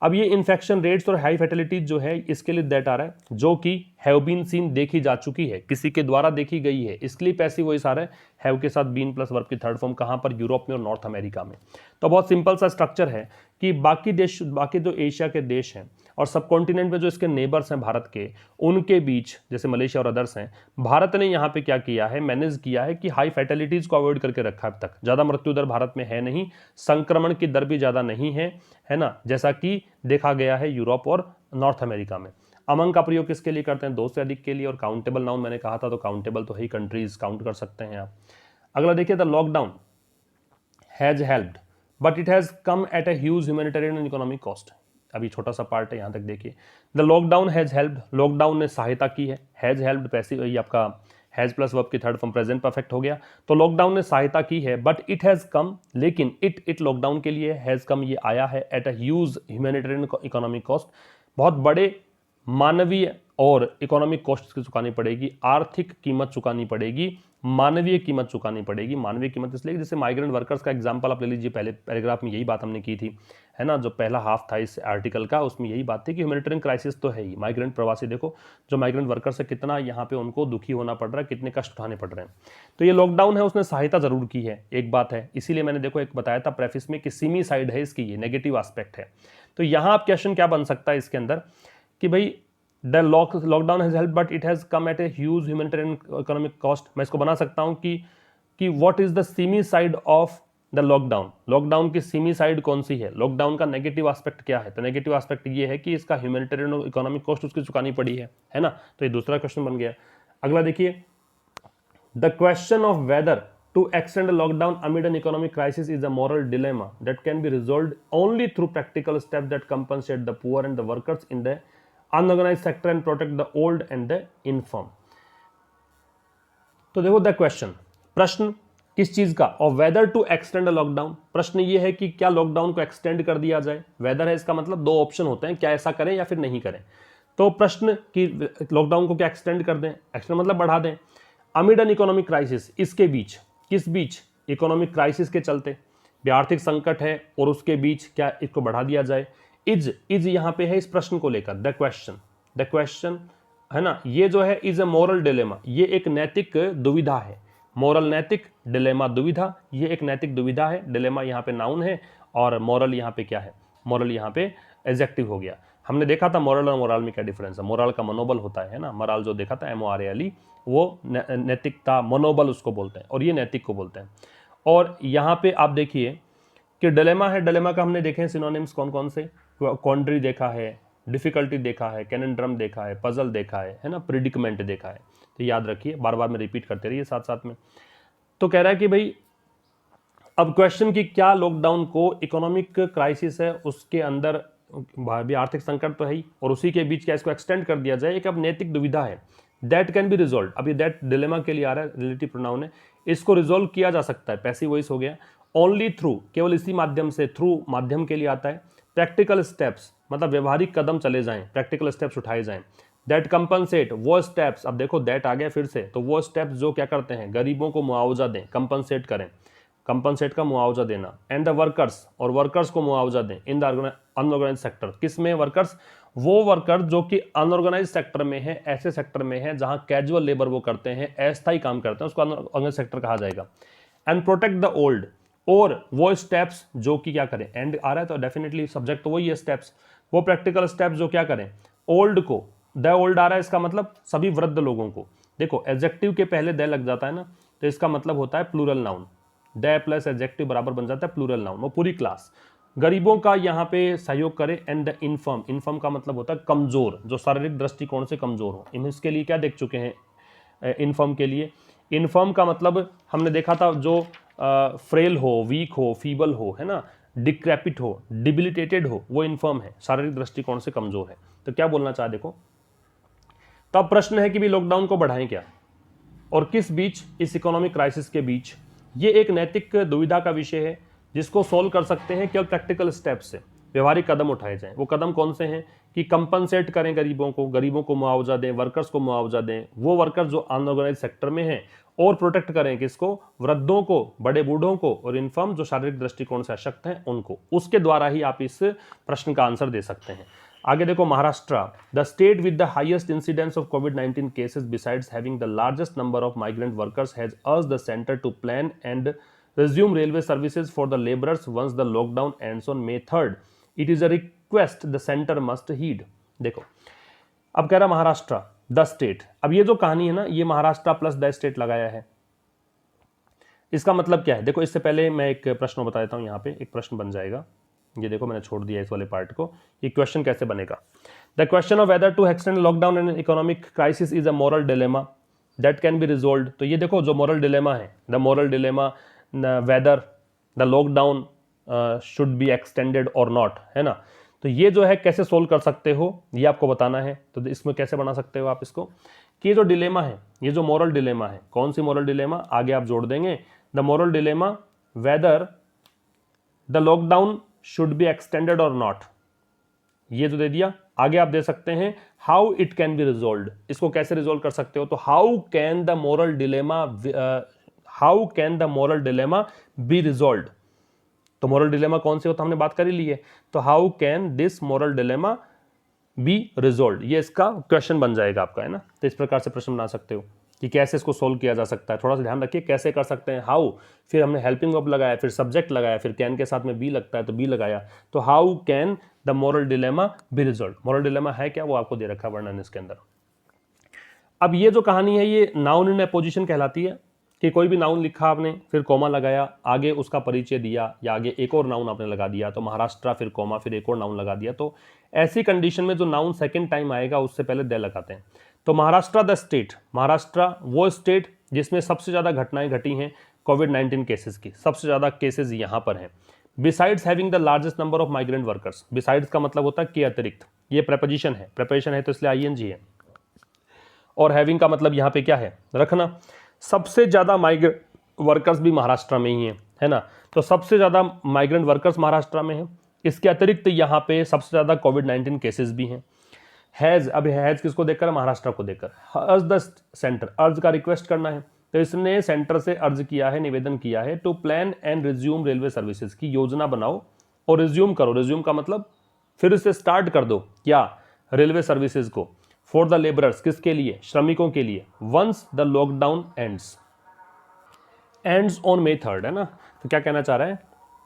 अब ये इन्फेक्शन रेट्स और हाई फर्टिलिटी जो है इसके लिए दैट आ रहा है, जो कि हैव बीन सीन देखी जा चुकी है, किसी के द्वारा देखी गई है, इसके लिए पैसिव वॉइस आ रहा है, हैव के साथ बीन प्लस वर्ब की थर्ड फॉर्म, कहाँ पर, यूरोप में और नॉर्थ अमेरिका में। तो बहुत सिंपल सा स्ट्रक्चर है कि बाकी देश, बाकी जो एशिया के देश हैं और सब कॉन्टिनेंट में जो इसके नेबर्स हैं भारत के, उनके बीच जैसे मलेशिया और अदर्स हैं, भारत ने यहाँ पे क्या किया है, मैनेज किया है कि हाई फर्टिलिटीज को अवॉइड करके रखा है। अब तक ज़्यादा मृत्यु दर भारत में है नहीं, संक्रमण की दर भी ज़्यादा नहीं है ना, जैसा कि देखा गया है यूरोप और नॉर्थ अमेरिका में। अमंग का प्रयोग किसके लिए करते हैं, दो से अधिक के लिए, और काउंटेबल नाउन मैंने कहा था तो काउंटेबल तो है ही, कंट्रीज काउंट कर सकते हैं आप। अगला देखिए, the lockdown has helped but it has come at a huge humanitarian and economic cost. अभी छोटा सा पार्ट है, यहाँ तक देखिए। The lockdown has helped, lockdown ने सहायता की है। हैज़ हेल्प्ड पैसिव, ये आपका हैज़ प्लस वर्ब की थर्ड फॉर्म प्रेजेंट परफेक्ट हो गया। तो लॉकडाउन ने सहायता की है, बट इट हैज़ कम, लेकिन इट लॉकडाउन के लिए हैज़ कम, ये आया है at a huge humanitarian economic cost, बहुत बड़े मानवीय और इकोनॉमिक कॉस्ट की चुकानी पड़ेगी, आर्थिक कीमत चुकानी पड़ेगी, मानवीय कीमत चुकानी पड़ेगी। मानवीय कीमत इसलिए जैसे माइग्रेंट वर्कर्स का एग्जांपल आप ले लीजिए, पहले पैराग्राफ में यही बात हमने की थी, है ना, जो पहला हाफ था इस आर्टिकल का, उसमें यही बात थी कि ह्यूमैनिटेरियन क्राइसिस तो है ही, माइग्रेंट प्रवासी देखो जो माइग्रेंट वर्कर्स है कितना यहाँ पे उनको दुखी होना पड़ रहा है, कितने कष्ट उठाने पड़ रहे हैं। तो ये लॉकडाउन है, उसने सहायता जरूर की है, एक बात है, इसीलिए मैंने देखो एक बताया था प्रेफिस में कि सीमी साइड है इसकी, ये नेगेटिव एस्पेक्ट है। तो यहाँ आप क्वेश्चन क्या बन सकता है इसके अंदर कि भाई the lockdown has help but it has come at a huge humanitarian economic cost. मैं इसको बना सकता हूं कि what is the seamy side of the lockdown, lockdown की सीमी साइड कौन सी है, लॉकडाउन का नेगेटिव एस्पेक्ट क्या है। तो नेगेटिव एस्पेक्ट ये है कि इसका ह्यूमैनिटेरियन और इकोनॉमिक कॉस्ट उसकी चुकानी पड़ी है ना। तो ये दूसरा क्वेश्चन बन गया। अगला देखिए, the question of whether to extend a lockdown amid an economic crisis is a moral dilemma that can be resolved only through practical steps that compensate the poor and the workers in the unorganized sector and protect the old and the infirm। तो देखो द क्वेश्चन, प्रश्न किस चीज का, और whether to extend a lockdown, प्रश्न ये है कि क्या लॉकडाउन को एक्सटेंड कर दिया जाए। वेदर है, इसका मतलब दो ऑप्शन होते हैं, क्या ऐसा करें या फिर नहीं करें। तो प्रश्न कि लॉकडाउन को क्या एक्सटेंड कर दें, एक्सटेंड मतलब बढ़ा दें, अमिड एन इकोनॉमिक क्राइसिस, इसके बीच, किस बीच, इकोनॉमिक क्राइसिस के चलते, आर्थिक संकट है और उसके बीच क्या इसको बढ़ा दिया जाए। इज यहां पे है इस प्रश्न को लेकर, द क्वेश्चन है ना, ये जो है इज ए मोरल डिलेमा, ये एक नैतिक दुविधा है। मोरल नैतिक, डिलेमा दुविधा, ये एक नैतिक दुविधा है। डिलेमा यहाँ पे नाउन है और मोरल यहाँ पे क्या है, मोरल यहाँ पे एडजेक्टिव हो गया। हमने देखा था मोरल और मोरल में क्या डिफरेंस है। मोरल का मनोबल होता है ना, मोरल जो देखा था MORAL, वो नैतिकता, मनोबल उसको बोलते हैं, और ये नैतिक को बोलते हैं। और यहाँ पे आप देखिए कि डिलेमा है, डिलेमा का हमने देखे हैं सिनोनिम्स कौन कौन से, क्वांड्री देखा है, डिफिकल्टी देखा है, कैननड्रम देखा है, पजल देखा है ना, प्रिडिकमेंट देखा है। तो याद रखिए, बार बार में रिपीट करते रहिए साथ साथ में। तो कह रहा है कि भाई अब क्वेश्चन की क्या लॉकडाउन को इकोनॉमिक क्राइसिस है उसके अंदर भी आर्थिक संकट तो है ही, और उसी के बीच क्या इसको एक्सटेंड कर दिया जाए, एक अब नैतिक दुविधा है। दैट कैन बी रिजोल्व, अभी दैट डिलेमा के लिए आ रहा है, रिलेटिव प्रोनाउन है, इसको रिजोल्व किया जा सकता है, पैसिव वॉइस हो गया, ओनली थ्रू, केवल इसी माध्यम से, थ्रू माध्यम के लिए आता है, प्रैक्टिकल स्टेप्स, मतलब व्यवहारिक कदम चले जाएं, प्रैक्टिकल स्टेप्स उठाए जाएं, दैट कंपनसेट, वो स्टेप्स, अब देखो दैट आ गया फिर से, तो वो स्टेप्स जो क्या करते हैं, गरीबों को मुआवजा दें, कंपनसेट करें, कंपनसेट का मुआवजा देना, एंड द वर्कर्स, और वर्कर्स को मुआवजा दें, इन द अनऑर्गेनाइज सेक्टर, किस में वर्कर्स, वो वर्कर जो कि अनऑर्गेनाइज सेक्टर में है, ऐसे सेक्टर में है जहां कैजुअल लेबर वो करते हैं, अस्थायी काम करते हैं, उसको अनऑर्गेनाइज सेक्टर कहा जाएगा। एंड प्रोटेक्ट द ओल्ड, और वो स्टेप्स जो कि क्या करें, एंड आ रहा है तो डेफिनेटली सब्जेक्ट तो वही है स्टेप्स, वो प्रैक्टिकल स्टेप्स जो क्या करें, ओल्ड को, द ओल्ड आ रहा है, इसका मतलब सभी वृद्ध लोगों को। देखो एडजेक्टिव के पहले द लग जाता है ना, तो इसका मतलब होता है plural noun, the plus adjective बराबर बन जाता है प्लूरल नाउन, वो पूरी क्लास गरीबों का यहाँ पे सहयोग करे। एंड द इनफर्म, इनफर्म का मतलब होता है कमजोर, जो शारीरिक दृष्टिकोण से कमजोर हो। इसके लिए क्या देख चुके हैं, इनफर्म के लिए, इनफर्म का मतलब हमने देखा था जो फ्रेल हो, वीक हो, फीबल हो, है ना, डिक्रैपिट हो, डिबिलिटेटेड हो, वो इनफर्म है, शारीरिक दृष्टिकोण से कमजोर है। तो क्या बोलना चाहे देखो, तब प्रश्न है कि भी लॉकडाउन को बढ़ाएं क्या, और किस बीच, इस इकोनॉमिक क्राइसिस के बीच। ये एक नैतिक दुविधा का विषय है जिसको सोल्व कर सकते हैं केवल प्रैक्टिकल स्टेप से, व्यवहारिक कदम उठाए जाएं। वो कदम कौन से हैं कि कंपनसेट करें गरीबों को मुआवजा दें, वर्कर्स को मुआवजा दें, वो वर्कर्स जो अनऑर्गेनाइज सेक्टर में हैं, और प्रोटेक्ट करें किसको, वृद्धों को, बड़े बूढ़ों को, और इनफर्म जो शारीरिक दृष्टिकोण से अशक्त हैं उनको। उसके द्वारा ही आप इस प्रश्न का आंसर दे सकते हैं। आगे देखो, Maharashtra, the state with the highest incidence of कोविड-19 cases besides having the largest number of migrant workers has urged the centre to plan and resume railway services for the laborers once the lockdown ends on May 3rd. It is a request the center must heed। देखो अब कह रहा महाराष्ट्र, द स्टेट, अब ये जो कहानी है ना, ये महाराष्ट्र प्लस द स्टेट लगाया है, इसका मतलब क्या है देखो। इससे पहले मैं एक प्रश्न बता देता हूं, यहाँ पे एक प्रश्न बन जाएगा, ये देखो मैंने छोड़ दिया इस वाले पार्ट को, ये क्वेश्चन कैसे बनेगा। The question of whether to extend lockdown and economic crisis is a moral dilemma that can be resolve. तो ये देखो जो मोरल डिलेमा है, the moral dilemma whether the lockdown should be extended or not, है ना। तो ये जो है कैसे सोल्व कर सकते हो ये आपको बताना है। तो इसमें कैसे बना सकते हो आप इसको कि ये जो डिलेमा है, ये जो मोरल डिलेमा है, कौन सी मोरल डिलेमा, आगे आप जोड़ देंगे the moral dilemma whether the lockdown should be extended और नॉट, ये जो दे दिया। आगे आप दे सकते हैं how it can be resolve, इसको कैसे रिजोल्व कर सकते हो, तो how can the moral dilemma be resolve. तो मोरल डिलेमा कौन से होता हमने बात कर ही ली है, तो how can this moral dilemma be resolve, ये इसका क्वेश्चन बन जाएगा आपका, है ना। तो इस प्रकार से प्रश्न बना सकते हो कि कैसे इसको सोल्व किया जा सकता है। थोड़ा सा ध्यान रखिए कैसे कर सकते हैं, हाउ, फिर हमने हेल्पिंग वर्ब लगाया, फिर सब्जेक्ट लगाया, फिर कैन के साथ में बी लगता है तो बी लगाया। तो how can the moral dilemma be resolve, moral dilemma है क्या वो आपको दे रखा है वर्णन इसके अंदर। अब ये जो कहानी है ये नाउन इन अपोजिशन कहलाती है कि कोई भी नाउन लिखा आपने, फिर कोमा लगाया, आगे उसका परिचय दिया, या आगे एक और नाउन आपने लगा दिया, तो महाराष्ट्र, फिर कोमा, फिर एक और नाउन लगा दिया। तो ऐसी कंडीशन में जो नाउन सेकंड टाइम आएगा उससे पहले दे लगाते हैं। तो महाराष्ट्र द स्टेट, महाराष्ट्र वो स्टेट जिसमें सबसे ज़्यादा घटनाएं घटी हैं कोविड-19 केसेस की, सबसे ज़्यादा केसेस यहाँ पर हैं। Besides having the largest number of migrant workers, besides का मतलब होता है के अतिरिक्त, ये प्रेपोजिशन है, प्रेपोजिशन है तो इसलिए आईएनजी है, और हैविंग का मतलब यहाँ पे क्या है, रखना। सबसे ज़्यादा माइग्रेंट वर्कर्स भी महाराष्ट्र में ही है ना, तो सबसे ज़्यादा माइग्रेंट वर्कर्स महाराष्ट्र में है। इसके अतिरिक्त यहाँ पे सबसे ज़्यादा कोविड-19 केसेस भी हैं। हैज़, अब हैज़ किसको देकर, महाराष्ट्र को देकर। अर्ज द सेंटर, अर्ज का रिक्वेस्ट करना है, तो इसने सेंटर से अर्ज किया है, निवेदन किया है, to plan and resume railway services, की योजना बनाओ और रिज्यूम करो। रिज्यूम का मतलब फिर से स्टार्ट कर दो क्या, रेलवे सर्विसेज को, फॉर द लेबरर्स, किसके लिए, श्रमिकों के लिए, once the lockdown ends on May 3, है ना। तो क्या कहना चाह रहा है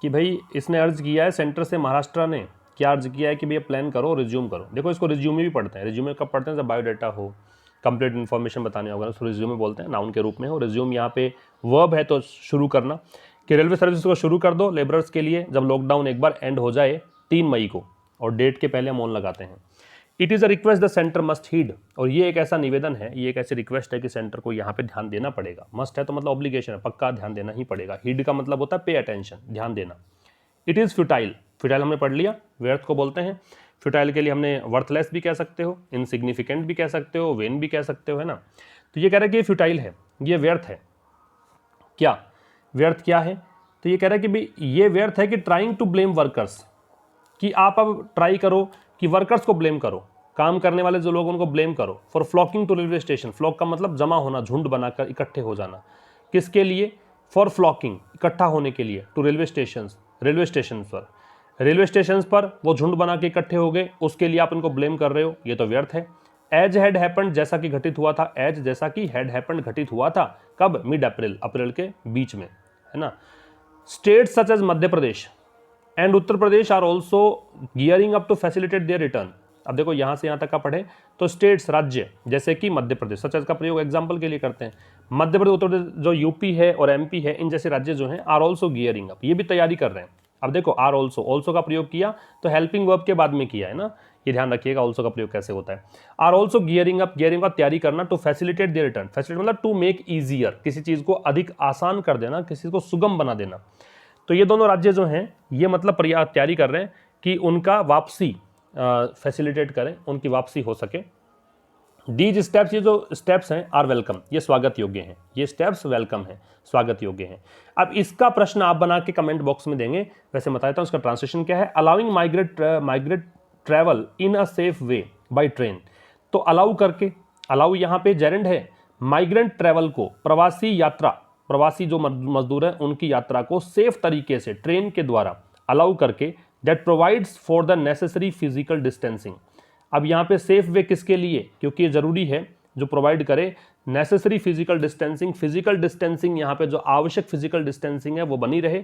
कि भाई इसने अर्ज किया है सेंटर से, महाराष्ट्र ने क्या अर्ज किया है कि भैया प्लान करो, रिज्यूम करो। देखो इसको रिज्यूमे भी पढ़ते हैं, रिज्यूमे कब पढ़ते हैं, जब बायोडाटा हो, कंप्लीट इन्फॉर्मेशन बताने होगा, उसको रिज्यूमे बोलते हैं, नाउन के रूप में हो। रिज्यूम यहाँ पे वर्ब है तो शुरू करना, कि रेलवे सर्विस को शुरू कर दो लेबरर्स के लिए जब लॉकडाउन एक बार एंड हो जाए 3 मई को, और डेट के पहले हम ऑन लगाते हैं। It is a request the centre must heed, और ये एक ऐसा निवेदन है, ये एक ऐसी रिक्वेस्ट है कि सेंटर को यहाँ पे ध्यान देना पड़ेगा। मस्ट है तो मतलब ऑब्लिगेशन है, पक्का ध्यान देना ही पड़ेगा। हीड का मतलब होता है पे अटेंशन, ध्यान देना। इट इज़ फ्यूटाइल, फ्यूटाइल हमने पढ़ लिया, व्यर्थ को बोलते हैं। फ्यूटाइल के लिए हमने वर्थलेस भी कह सकते हो, इनसिग्निफिकेंट भी कह सकते हो, वेन भी कह सकते हो, है ना। तो ये कह रहा है कि ये फ्यूटाइल है, ये व्यर्थ है। क्या व्यर्थ क्या है, तो ये कह रहा है कि भाई ये व्यर्थ है कि ट्राइंग टू ब्लेम वर्कर्स, कि आप अब ट्राई करो कि वर्कर्स को ब्लेम करो, काम करने वाले जो लोग उनको ब्लेम करो, for flocking to railway station. Flock का मतलब जमा होना, झुंड बनाकर इकट्ठे हो जाना, किसके लिए, फॉर फ्लॉकिंग, इकट्ठा होने के लिए, to railway station, railway station पर, रेलवे स्टेशन पर वो झुंड बना के इकट्ठे हो गए, उसके लिए आप इनको ब्लेम कर रहे हो, ये तो व्यर्थ है। एज हैड हैपेंड, जैसा कि घटित हुआ था, एज जैसा कि हैड हैपेंड घटित हुआ था, कब, मिड अप्रैल, अप्रैल के बीच में, है ना। State such as Madhya Pradesh and Uttar Pradesh are also gearing up to facilitate their return. अब देखो यहाँ से यहाँ तक का पढ़े तो स्टेट्स, राज्य, जैसे कि मध्य प्रदेश, सच एज का प्रयोग एग्जाम्पल के लिए करते हैं। मध्य प्रदेश, उत्तर प्रदेश, जो यूपी है और एमपी है, इन जैसे राज्य जो हैं आर ऑल्सो गियरिंग अप, ये भी तैयारी कर रहे हैं। अब देखो आर ऑल्सो, ऑल्सो का प्रयोग किया तो हेल्पिंग वर्ब के बाद में किया है ना, ये ध्यान रखिएगा ऑल्सो का प्रयोग कैसे होता है। Are also gearing up, gearing up तैयारी करना, to facilitate their return, facilitate मतलब टू मेक ईजियर, किसी चीज़ को अधिक आसान कर देना, किसी को सुगम बना देना। तो ये दोनों राज्य जो हैं ये मतलब तैयारी कर रहे हैं कि उनका वापसी फैसिलिटेट करें, उनकी वापसी हो सके। दीज स्टेप्स, ये जो स्टेप्स हैं, आर वेलकम, ये स्वागत योग्य हैं, ये स्टेप्स वेलकम हैं, स्वागत योग्य हैं। अब इसका प्रश्न आप बना के कमेंट बॉक्स में देंगे। वैसे बता देता हूँ इसका ट्रांसलेशन क्या है। Allowing migrate travel in a safe way by train, तो अलाउ करके, अलाउ यहाँ पे जेरेंड है, माइग्रेंट ट्रैवल को, प्रवासी यात्रा, प्रवासी जो मजदूर हैं उनकी यात्रा को सेफ तरीके से ट्रेन के द्वारा अलाउ करके, that provides for the necessary physical distancing. अब यहाँ पे सेफ वे किसके लिए, क्योंकि ये जरूरी है, जो प्रोवाइड करे necessary physical distancing, physical distancing यहाँ पे जो आवश्यक फिजिकल डिस्टेंसिंग है वो बनी रहे।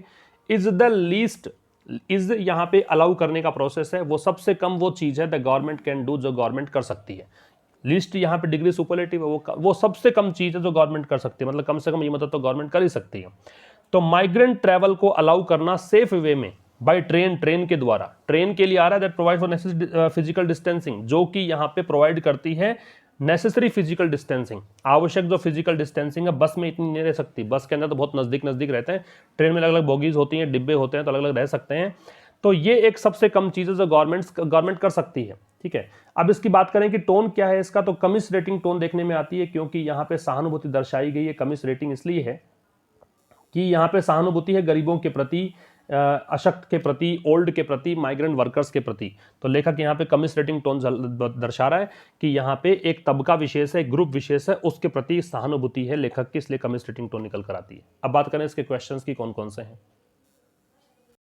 इज द लीस्ट, इज यहाँ पे अलाउ करने का प्रोसेस है, वो सबसे कम वो चीज़ है द गवर्नमेंट कैन डू, जो गवर्नमेंट कर सकती है। लिस्ट यहाँ पे डिग्री सुपरलेटिव है, वो सबसे कम चीज़ है जो गवर्नमेंट कर सकती है, मतलब कम से कम ये मतलब तो गवर्नमेंट कर ही सकती है। तो माइग्रेंट ट्रैवल को अलाउ करना सेफ वे में बाय ट्रेन, ट्रेन के द्वारा, ट्रेन के लिए आ रहा है that provide for necessary physical distancing, जो कि यहाँ पे प्रोवाइड करती है नेसेसरी फिजिकल डिस्टेंसिंग, आवश्यक जो फिजिकल डिस्टेंसिंग है। बस में इतनी नहीं रह सकती, बस के अंदर तो बहुत नज़दीक रहते हैं, ट्रेन में अलग अलग बोगीज होती हैं, डिब्बे होते हैं, तो अलग अलग रह सकते हैं। तो ये एक सबसे कम चीज़ है जो गवर्नमेंट कर सकती है। ठीक है, अब इसकी बात करें कि टोन क्या है इसका, तो कमिसरेटिंग टोन देखने में आती है, क्योंकि यहाँ पे सहानुभूति दर्शाई गई है। कमिसरेटिंग इसलिए है कि यहाँ पे सहानुभूति है गरीबों के प्रति, अशक्त के प्रति, ओल्ड के प्रति, माइग्रेंट वर्कर्स के प्रति। तो लेखक यहाँ पे कमिसरेटिंग टोन दर्शा रहा है कि यहाँ पे एक तबका विशेष है, ग्रुप विशेष है, उसके प्रति सहानुभूति है लेखक की, इसलिए कमिसरेटिंग टोन निकल कर आती है। अब बात करें इसके क्वेश्चंस की कौन कौन से हैं।